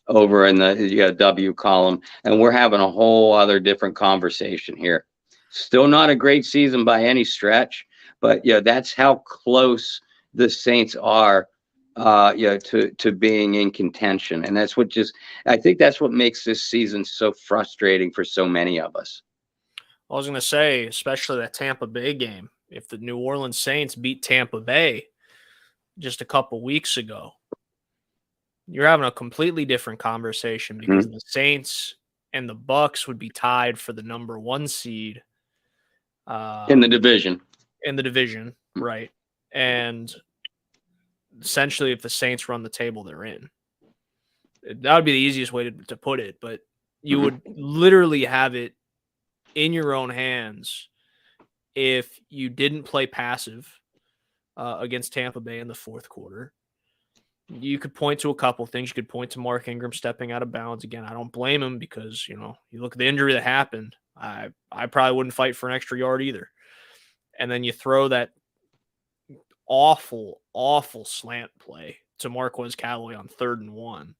over in the W column, and we're having a whole other different conversation here. Still not a great season by any stretch, but that's how close the Saints are to being in contention. And I think that's what makes this season so frustrating for so many of us. I was going to say, especially that Tampa Bay game, if the New Orleans Saints beat Tampa Bay just a couple weeks ago, you're having a completely different conversation because the Saints and the Bucks would be tied for the number 1 seed in the division. Right. And essentially, if the Saints run the table, they're in. That would be the easiest way to put it, but you would literally have it in your own hands if you didn't play passive against Tampa Bay in the fourth quarter. You could point to a couple things. You could point to Mark Ingram stepping out of bounds. Again, I don't blame him because, you look at the injury that happened. I probably wouldn't fight for an extra yard either. And then you throw that awful, awful slant play to Marquez Callaway on 3rd and 1.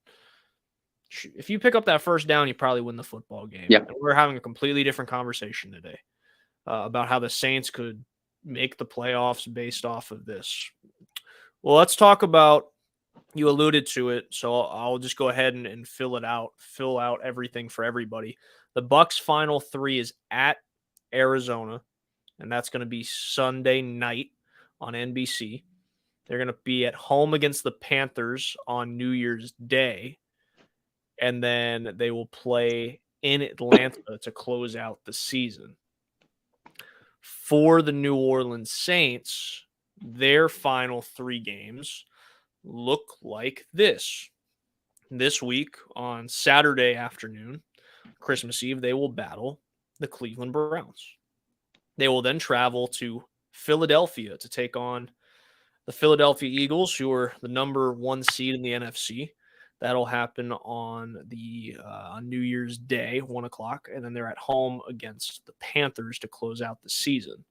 If you pick up that first down, you probably win the football game. Yeah. And we're having a completely different conversation today about how the Saints could make the playoffs based off of this. Well, let's talk about, you alluded to it, so I'll just go ahead and fill out everything for everybody. The Bucks' final 3 is at Arizona, and that's going to be Sunday night on NBC. They're going to be at home against the Panthers on New Year's Day, and then they will play in Atlanta to close out the season. For the New Orleans Saints, their final 3 games look like this. This week on Saturday afternoon, Christmas Eve, they will battle the Cleveland Browns. They will then travel to Philadelphia to take on the Philadelphia Eagles, who are the number 1 seed in the NFC. That'll happen on New Year's Day, 1 o'clock, and then they're at home against the Panthers to close out the season.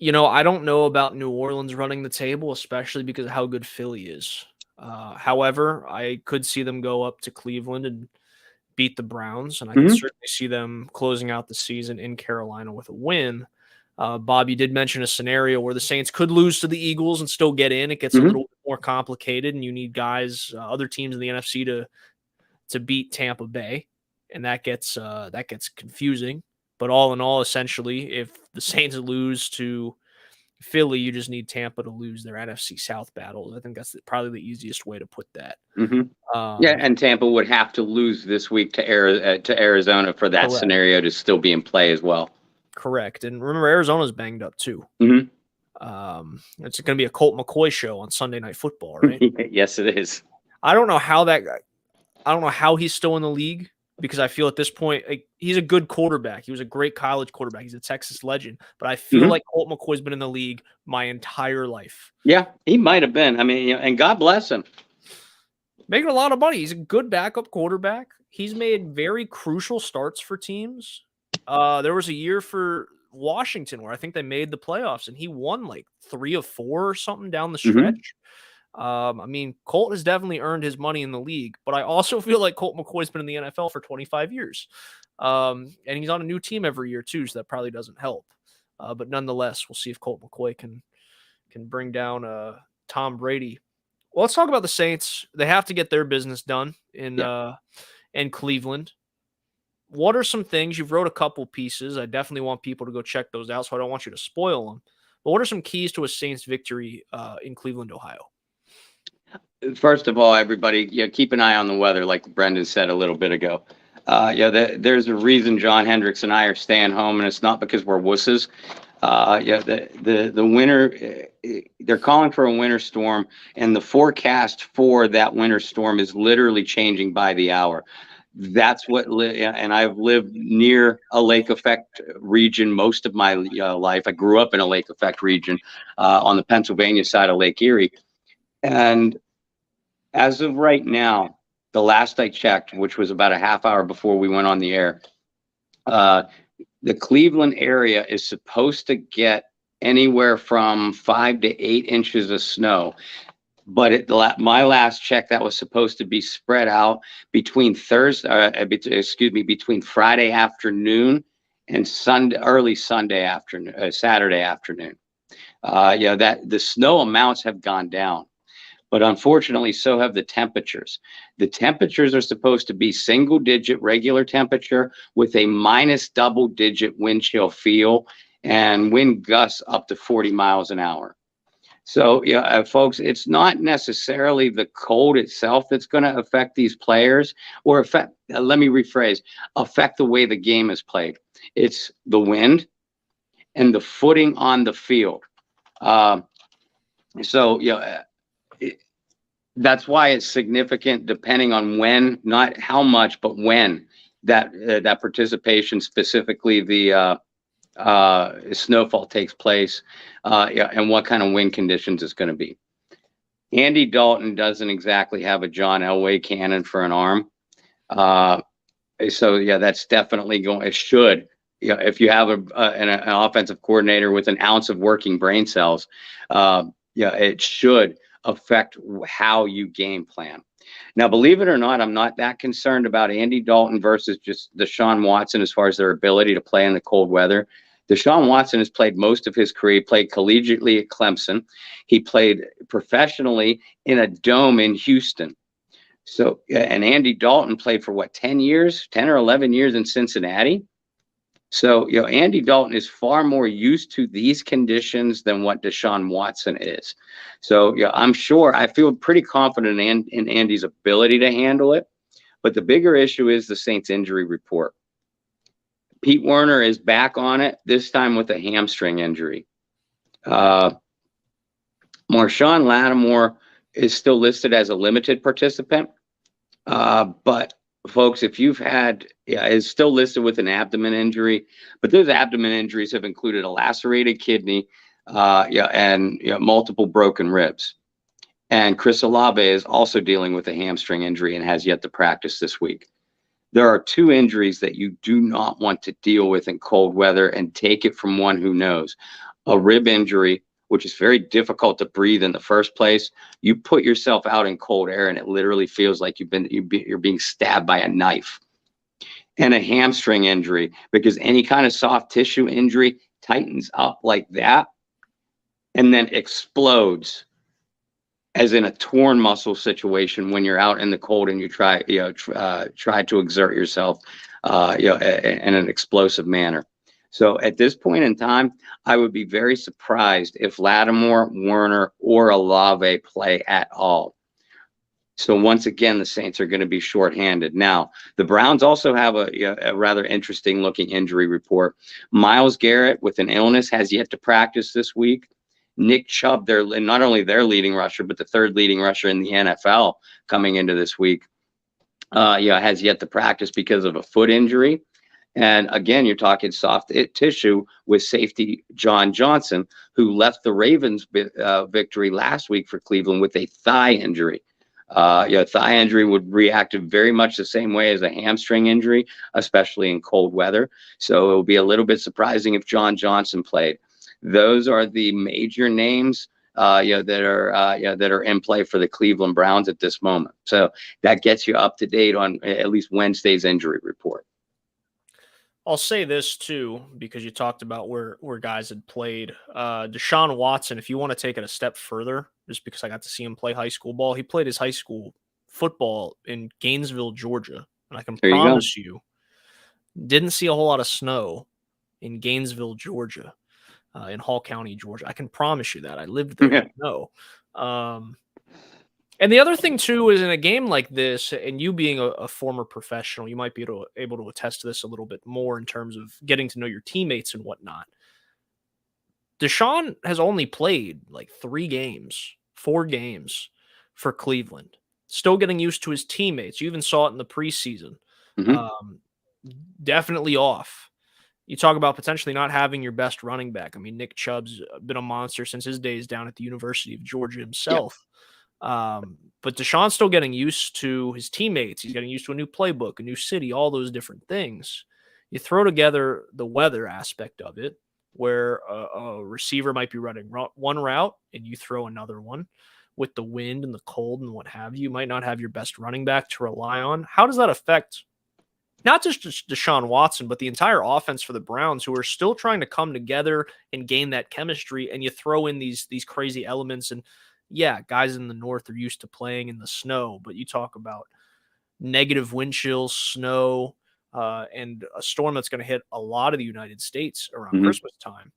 I don't know about New Orleans running the table, especially because of how good Philly is. However, I could see them go up to Cleveland and beat the Browns, and I can certainly see them closing out the season in Carolina with a win. Bob, you did mention a scenario where the Saints could lose to the Eagles and still get in. It gets a little bit more complicated, and you need guys, other teams in the NFC to beat Tampa Bay, and that gets confusing. But all in all, essentially, if the Saints lose to Philly, you just need Tampa to lose their NFC South battles. I think that's probably the easiest way to put that. And Tampa would have to lose this week to Arizona for that scenario to still be in play as well. Correct. And remember, Arizona's banged up too. It's going to be a Colt McCoy show on Sunday Night Football, right? Yes, it is. I don't know how he's still in the league, because I feel at this point, he's a good quarterback. He was a great college quarterback. He's a Texas legend. But I feel like Colt McCoy's been in the league my entire life. Yeah, he might have been. I mean, and God bless him. Making a lot of money. He's a good backup quarterback. He's made very crucial starts for teams. There was a year for Washington where I think they made the playoffs, and he won like 3 of 4 or something down the stretch. I mean, Colt has definitely earned his money in the league, but I also feel like Colt McCoy's been in the NFL for 25 years. And he's on a new team every year too, so that probably doesn't help. But nonetheless, we'll see if Colt McCoy can bring down Tom Brady. Well, let's talk about the Saints. They have to get their business done in Cleveland. What are some things? You've wrote a couple pieces. I definitely want people to go check those out, so I don't want you to spoil them. But what are some keys to a Saints victory in Cleveland, Ohio? First of all, everybody, keep an eye on the weather, like Brendan said a little bit ago. There's a reason John Hendricks and I are staying home, and it's not because we're wusses. The winter, they're calling for a winter storm, and the forecast for that winter storm is literally changing by the hour. That's what, and I've lived near a lake effect region most of my life. I grew up in a lake effect region on the Pennsylvania side of Lake Erie. And as of right now, the last I checked, which was about a half hour before we went on the air, the Cleveland area is supposed to get anywhere from 5 to 8 inches of snow. But my last check, that was supposed to be spread out between between Friday afternoon and Saturday afternoon. That the snow amounts have gone down. But unfortunately, so have the temperatures. The temperatures are supposed to be single digit regular temperature with a minus double digit wind chill feel and wind gusts up to 40 miles an hour. So, folks, it's not necessarily the cold itself that's going to affect these players or affect, let me rephrase, affect the way the game is played. It's the wind and the footing on the field. That's why it's significant depending on when, not how much, but when that participation, specifically the snowfall takes place, and what kind of wind conditions it's going to be. Andy Dalton doesn't exactly have a John Elway cannon for an arm. That's definitely going, it should. If you have an offensive coordinator with an ounce of working brain cells, it should affect how you game plan. Now, believe it or not, I'm not that concerned about Andy Dalton versus just Deshaun Watson as far as their ability to play in the cold weather. Deshaun Watson has played most of his career. He played collegiately at Clemson. He played professionally in a dome in Houston. So, and Andy Dalton played for 10 or 11 years in Cincinnati. So, Andy Dalton is far more used to these conditions than what Deshaun Watson is. So, I'm sure, I feel pretty confident in Andy's ability to handle it. But the bigger issue is the Saints injury report. Pete Werner is back on it, this time with a hamstring injury. Marshawn Lattimore is still listed as a limited participant. But folks, if you've had, is still listed with an abdomen injury, but those abdomen injuries have included a lacerated kidney, and multiple broken ribs. And Chris Olave is also dealing with a hamstring injury and has yet to practice this week. There are two injuries that you do not want to deal with in cold weather, and take it from one who knows. A rib injury, which is very difficult to breathe in the first place. You put yourself out in cold air and it literally feels like you're being stabbed by a knife. And a hamstring injury, because any kind of soft tissue injury tightens up like that and then explodes, as in a torn muscle situation when you're out in the cold and you try to exert yourself, in an explosive manner. So at this point in time, I would be very surprised if Lattimore, Werner, or Olave play at all. So once again, the Saints are going to be shorthanded. Now, the Browns also have a rather interesting looking injury report. Myles Garrett with an illness has yet to practice this week. Nick Chubb, not only their leading rusher, but the third leading rusher in the NFL coming into this week, has yet to practice because of a foot injury. And again, you're talking soft tissue with safety John Johnson, who left the Ravens victory last week for Cleveland with a thigh injury. Thigh injury would react very much the same way as a hamstring injury, especially in cold weather. So it will be a little bit surprising if John Johnson played. Those are the major names that are in play for the Cleveland Browns at this moment. So that gets you up to date on at least Wednesday's injury report. I'll say this too, because you talked about where guys had played. Deshaun Watson, if you want to take it a step further, just because I got to see him play high school ball, he played his high school football in Gainesville, Georgia. And I can promise you, didn't see a whole lot of snow in Gainesville, Georgia, in Hall County, Georgia. I can promise you that. I lived there. Yeah. No. And the other thing, too, is in a game like this, and you being a former professional, you might be able to attest to this a little bit more in terms of getting to know your teammates and whatnot. Deshaun has only played like 4 games for Cleveland. Still getting used to his teammates. You even saw it in the preseason. Mm-hmm. Definitely off. You talk about potentially not having your best running back. I mean, Nick Chubb's been a monster since his days down at the University of Georgia himself. Yep. But Deshaun's still getting used to his teammates. He's getting used to a new playbook, a new city, all those different things. You throw together the weather aspect of it, where a receiver might be running one route and you throw another one with the wind and the cold and what have you. You might not have your best running back to rely on. How does that affect not just Deshaun Watson, but the entire offense for the Browns, who are still trying to come together and gain that chemistry. And you throw in these crazy elements, and yeah, guys in the North are used to playing in the snow, but you talk about negative wind chills, snow, and a storm that's going to hit a lot of the United States around Christmas time.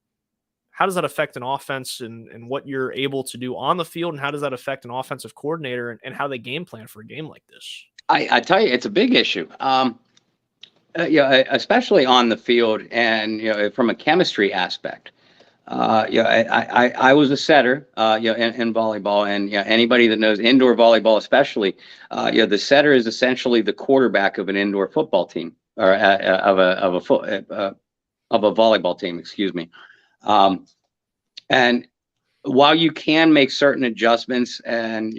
How does that affect an offense and what you're able to do on the field? And how does that affect an offensive coordinator and how they game plan for a game like this? I tell you, it's a big issue. Especially on the field and, from a chemistry aspect. I was a setter, in volleyball, and anybody that knows indoor volleyball, especially, the setter is essentially the quarterback of an indoor football team or of a volleyball team, excuse me. And while you can make certain adjustments, and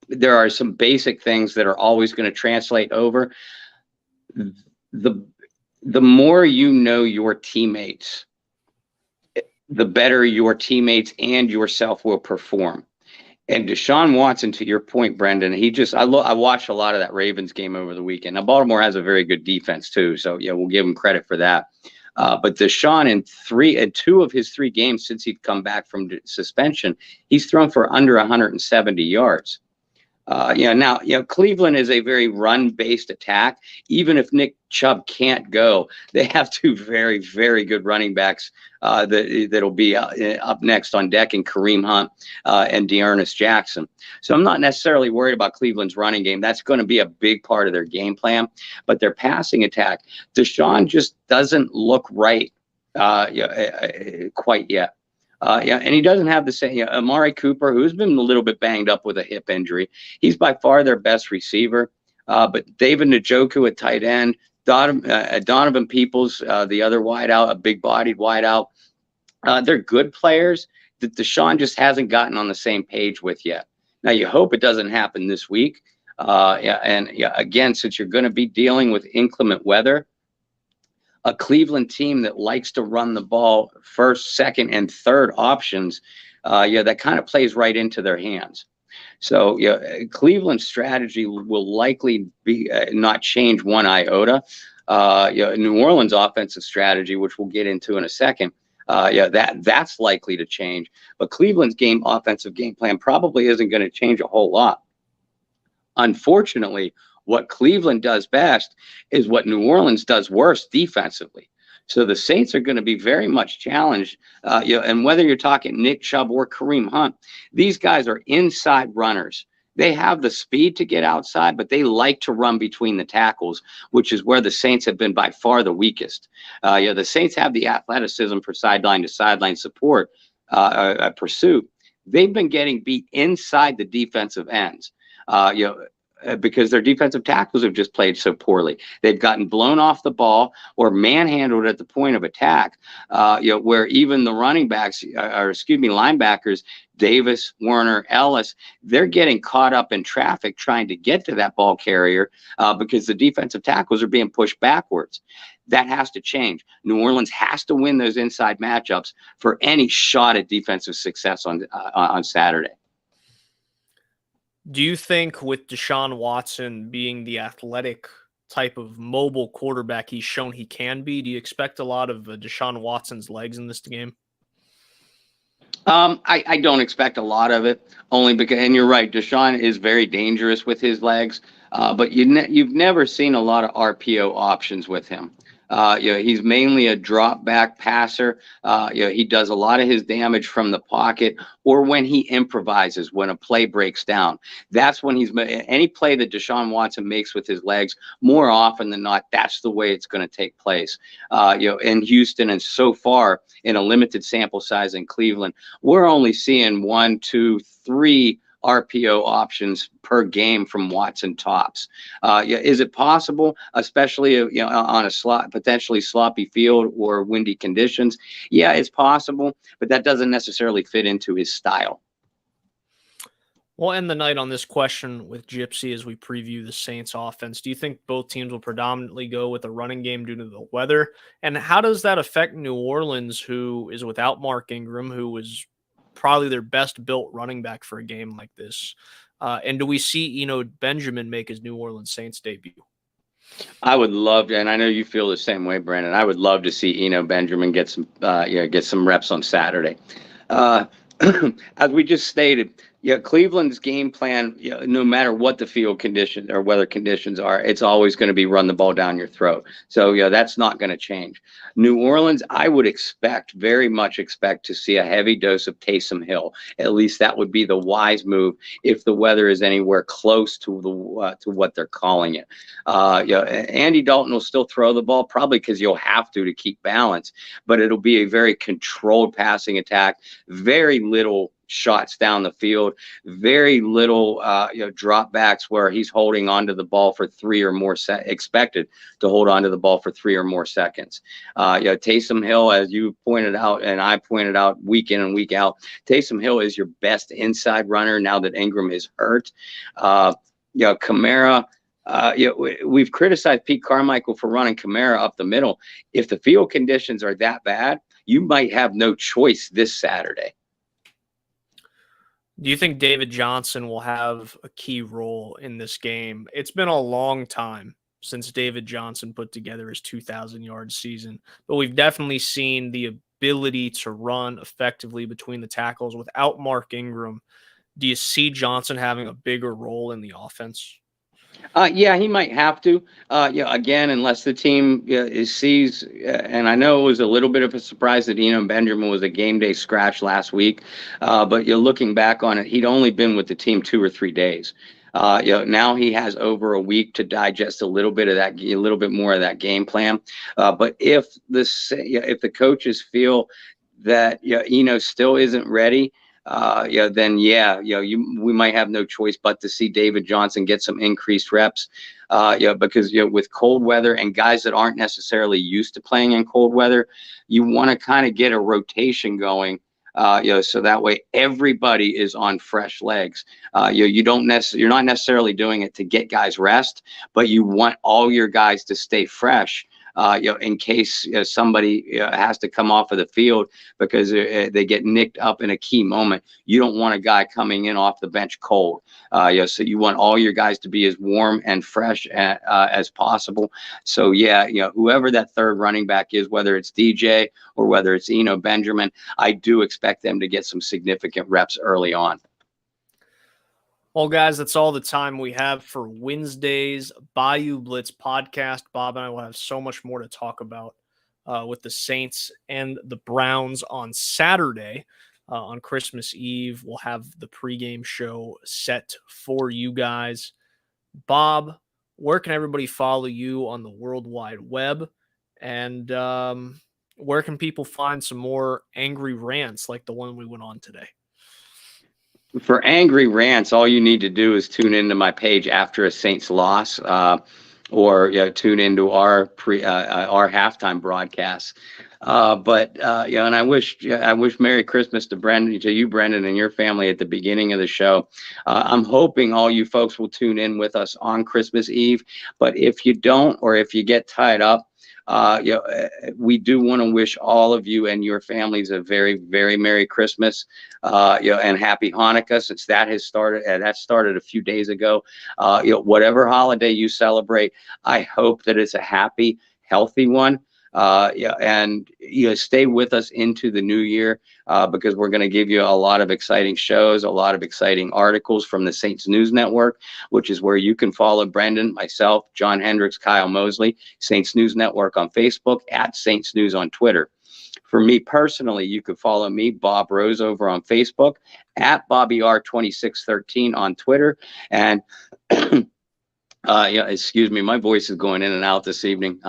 there are some basic things that are always going to translate over. The more you know your teammates, the better your teammates and yourself will perform. And Deshaun Watson, to your point, Brendan, I watched a lot of that Ravens game over the weekend. Now, Baltimore has a very good defense too, so we'll give him credit for that. But Deshaun, in two of his 3 games since he'd come back from suspension, he's thrown for under 170 yards. Now, Cleveland is a very run-based attack. Even if Nick Chubb can't go, they have 2 very, very good running backs that'll be up next on deck in Kareem Hunt and Dearness Jackson. So I'm not necessarily worried about Cleveland's running game. That's going to be a big part of their game plan. But their passing attack, Deshaun just doesn't look right quite yet. And he doesn't have the same. Amari Cooper, who's been a little bit banged up with a hip injury, he's by far their best receiver. But David Njoku at tight end, Donovan Peoples, the other wideout, a big-bodied wideout. They're good players that Deshaun just hasn't gotten on the same page with yet. Now, you hope it doesn't happen this week. Again, since you're going to be dealing with inclement weather, a Cleveland team that likes to run the ball first, second, and third options, that kind of plays right into their hands. So, Cleveland's strategy will likely be not change one iota. New Orleans' offensive strategy, which we'll get into in a second, that's likely to change. But Cleveland's offensive game plan probably isn't going to change a whole lot. Unfortunately, what Cleveland does best is what New Orleans does worst defensively. So the Saints are going to be very much challenged. And whether you're talking Nick Chubb or Kareem Hunt, these guys are inside runners. They have the speed to get outside, but they like to run between the tackles, which is where the Saints have been by far the weakest. The Saints have the athleticism for sideline to sideline support, pursuit. They've been getting beat inside the defensive ends. Because their defensive tackles have just played so poorly. They've gotten blown off the ball or manhandled at the point of attack, where even the running backs, linebackers, Davis, Warner, Ellis, they're getting caught up in traffic trying to get to that ball carrier because the defensive tackles are being pushed backwards. That has to change. New Orleans has to win those inside matchups for any shot at defensive success on Saturday. Do you think with Deshaun Watson being the athletic type of mobile quarterback he's shown he can be, do you expect a lot of Deshaun Watson's legs in this game? I don't expect a lot of it, only because, and you're right, Deshaun is very dangerous with his legs, but you've never seen a lot of RPO options with him. He's mainly a drop back passer. He does a lot of his damage from the pocket or when he improvises, when a play breaks down. That's when any play that Deshaun Watson makes with his legs, more often than not, that's the way it's going to take place. In Houston and so far in a limited sample size in Cleveland, we're only seeing 1, 2, 3 RPO options per game from Watson tops. Is it possible, especially on a potentially sloppy field or windy conditions? Yeah, it's possible, but that doesn't necessarily fit into his style. We'll end the night on this question with Gypsy as we preview the Saints offense. Do you think both teams will predominantly go with a running game due to the weather? And how does that affect New Orleans, who is without Mark Ingram, who was probably their best built running back for a game like this? And do we see Benjamin make his New Orleans Saints debut? I would love to, and I know you feel the same way, Brandon. I would love to see Eno Benjamin get some, get some reps on Saturday. Uh, as we just stated, Cleveland's game plan, no matter what the field conditions or weather conditions are, it's always going to be run the ball down your throat. So, that's not going to change. New Orleans, I would very much expect to see a heavy dose of Taysom Hill. At least that would be the wise move if the weather is anywhere close to to what they're calling it. Andy Dalton will still throw the ball, probably because you'll have to keep balance, but it'll be a very controlled passing attack, very little shots down the field, very little dropbacks where he's holding onto the ball for expected to hold onto the ball for 3 or more seconds. Taysom Hill, as you pointed out and I pointed out week in and week out, Taysom Hill is your best inside runner now that Ingram is hurt. Kamara, we've criticized Pete Carmichael for running Kamara up the middle. If the field conditions are that bad, you might have no choice this Saturday. Do you think David Johnson will have a key role in this game? It's been a long time since David Johnson put together his 2,000-yard season, but we've definitely seen the ability to run effectively between the tackles without Mark Ingram. Do you see Johnson having a bigger role in the offense? Yeah, he might have to. Again, unless the team sees, and I know it was a little bit of a surprise that Eno Benjamin was a game day scratch last week, but you're looking back on it, he'd only been with the team 2 or 3 days. Now he has over a week to digest a little bit more of that game plan. But if the coaches feel that Eno still isn't ready, we might have no choice but to see David Johnson get some increased reps. Because with cold weather and guys that aren't necessarily used to playing in cold weather, you want to kind of get a rotation going. So that way everybody is on fresh legs. You're not necessarily doing it to get guys rest, but you want all your guys to stay fresh. In case somebody has to come off of the field because they get nicked up in a key moment. You don't want a guy coming in off the bench cold. So you want all your guys to be as warm and fresh as possible. So whoever that third running back is, whether it's DJ or whether it's Eno Benjamin, I do expect them to get some significant reps early on. Well, guys, that's all the time we have for Wednesday's Bayou Blitz podcast. Bob and I will have so much more to talk about with the Saints and the Browns on Saturday. On Christmas Eve, we'll have the pregame show set for you guys. Bob, where can everybody follow you on the World Wide Web? And where can people find some more angry rants like the one we went on today? For angry rants, all you need to do is tune into my page after a Saints loss, or tune into our halftime broadcast. And I wish Merry Christmas to you, Brendan, and your family at the beginning of the show. I'm hoping all you folks will tune in with us on Christmas Eve. But if you don't, or if you get tied up, we do want to wish all of you and your families a very, very Merry Christmas, and Happy Hanukkah, since that started a few days ago. Whatever holiday you celebrate, I hope that it's a happy, healthy one. And stay with us into the new year, because we're going to give you a lot of exciting shows, a lot of exciting articles from the Saints News Network, which is where you can follow Brendan, myself, John Hendricks, Kyle Mosley, Saints News Network on Facebook, at Saints News on Twitter. For me personally, you could follow me, Bob Rose, over on Facebook, at BobbyR2613 on Twitter. And excuse me, my voice is going in and out this evening.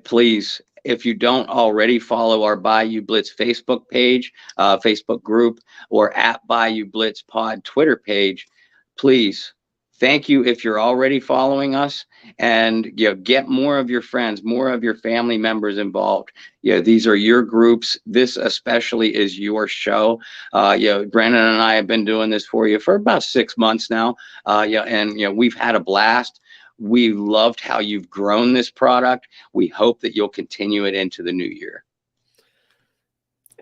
Please, if you don't already follow our Bayou Blitz Facebook page, Facebook group, or at Bayou Blitz Pod Twitter page, please, thank you if you're already following us, and get more of your friends, more of your family members involved. These are your groups. This especially is your show. Brandon and I have been doing this for you for about 6 months now. And we've had a blast. We loved how you've grown this product. We hope that you'll continue it into the new year.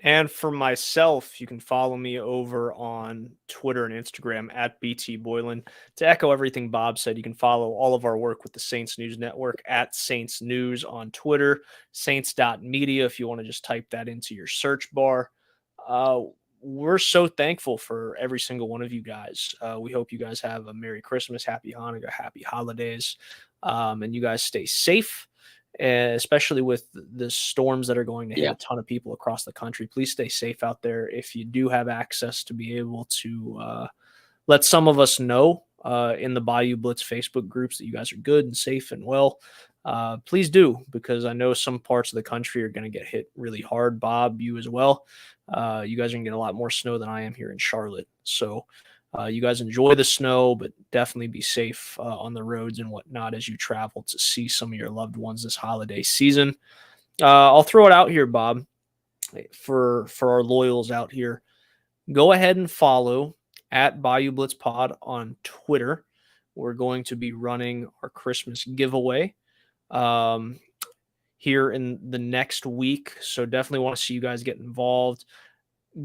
And for myself, you can follow me over on Twitter and Instagram at BT Boylan. To echo everything Bob said, you can follow all of our work with the Saints News Network at Saints News on Twitter, saints.media if you want to just type that into your search bar. We're so thankful for every single one of you guys. We hope you guys have a Merry Christmas, Happy Hanukkah, Happy Holidays, and you guys stay safe. Especially with the storms that are going to hit a ton of people across the country. Please stay safe out there. If you do have access to be able to let some of us know in the Bayou Blitz Facebook groups that you guys are good and safe and well, please do, because I know some parts of the country are going to get hit really hard. Bob, you as well. You guys are going to get a lot more snow than I am here in Charlotte. So you guys enjoy the snow, but definitely be safe on the roads and whatnot as you travel to see some of your loved ones this holiday season. I'll throw it out here, Bob, for our loyals out here. Go ahead and follow at Bayou Blitz Pod on Twitter. We're going to be running our Christmas giveaway here in the next week. So definitely want to see you guys get involved.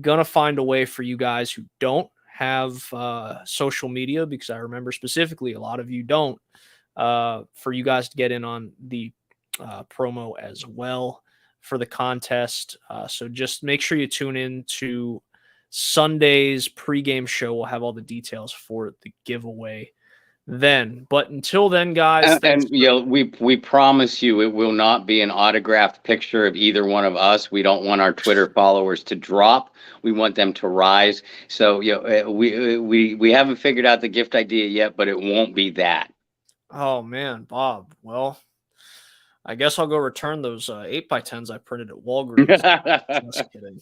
Gonna find a way for you guys who don't have social media, because I remember specifically a lot of you don't, for you guys to get in on the promo as well for the contest. So just make sure you tune in to Sunday's pregame show. We'll have all the details for the giveaway then. But until then, guys, and we promise you it will not be an autographed picture of either one of us. We don't want our Twitter followers to drop. We want them to rise. So we haven't figured out the gift idea yet, but it won't be that. Oh man, Bob. Well, I guess I'll go return those 8x10s I printed at Walgreens. Just kidding.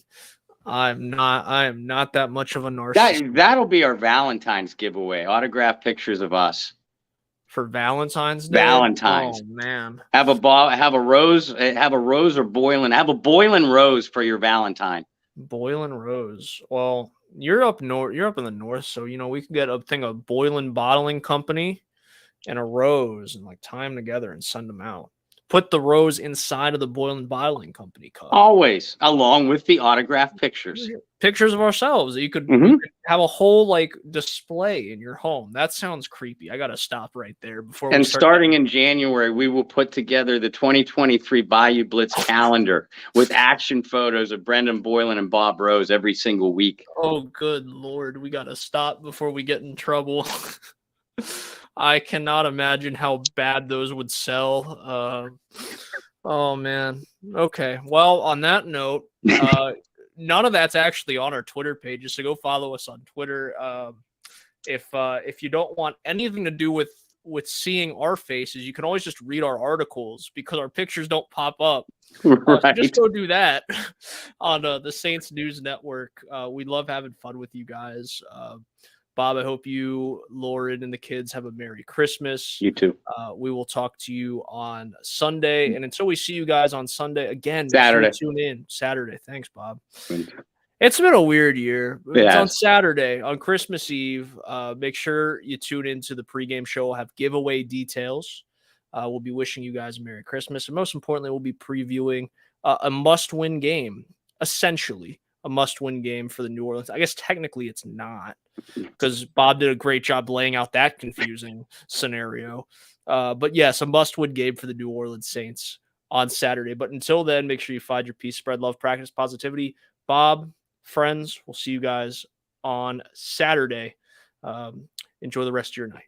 I am not that much of a narcissist. That'll be our Valentine's giveaway. Autographed pictures of us for Valentine's Day. Valentine's. Oh man. Have a rose or Boylan. Have a Boylan rose for your Valentine. Boylan rose. Well, you're up north. You're up in the north, so we could get a Boylan Bottling Company and a rose and tie them together and send them out. Put the rose inside of the Boylan Bottling Company cup. Always, along with the autographed pictures. Pictures of ourselves. You could have a whole display in your home. That sounds creepy. I got to stop right there before. And starting in January, we will put together the 2023 Bayou Blitz calendar with action photos of Brendan Boylan and Bob Rose every single week. Oh, good Lord. We got to stop before we get in trouble. I cannot imagine how bad those would sell. Oh, man. Okay. Well, on that note, none of that's actually on our Twitter pages, so go follow us on Twitter. If you don't want anything to do with seeing our faces, you can always just read our articles because our pictures don't pop up. Right. So just go do that on the Saints News Network. We love having fun with you guys. Bob, I hope you, Lauren, and the kids have a Merry Christmas. You too. We will talk to you on Sunday. And until we see you guys on Sunday, again, Saturday. Tune in. Saturday. Thanks, Bob. It's been a weird year. It's on Saturday, on Christmas Eve. Make sure you tune into the pregame show. We'll have giveaway details. We'll be wishing you guys a Merry Christmas. And most importantly, we'll be previewing a must-win game, essentially. A must-win game for the New Orleans. I guess technically it's not, because Bob did a great job laying out that confusing scenario. But yes, a must-win game for the New Orleans Saints on Saturday. But until then, make sure you find your peace, spread love, practice positivity. Bob, friends, we'll see you guys on Saturday. Enjoy the rest of your night.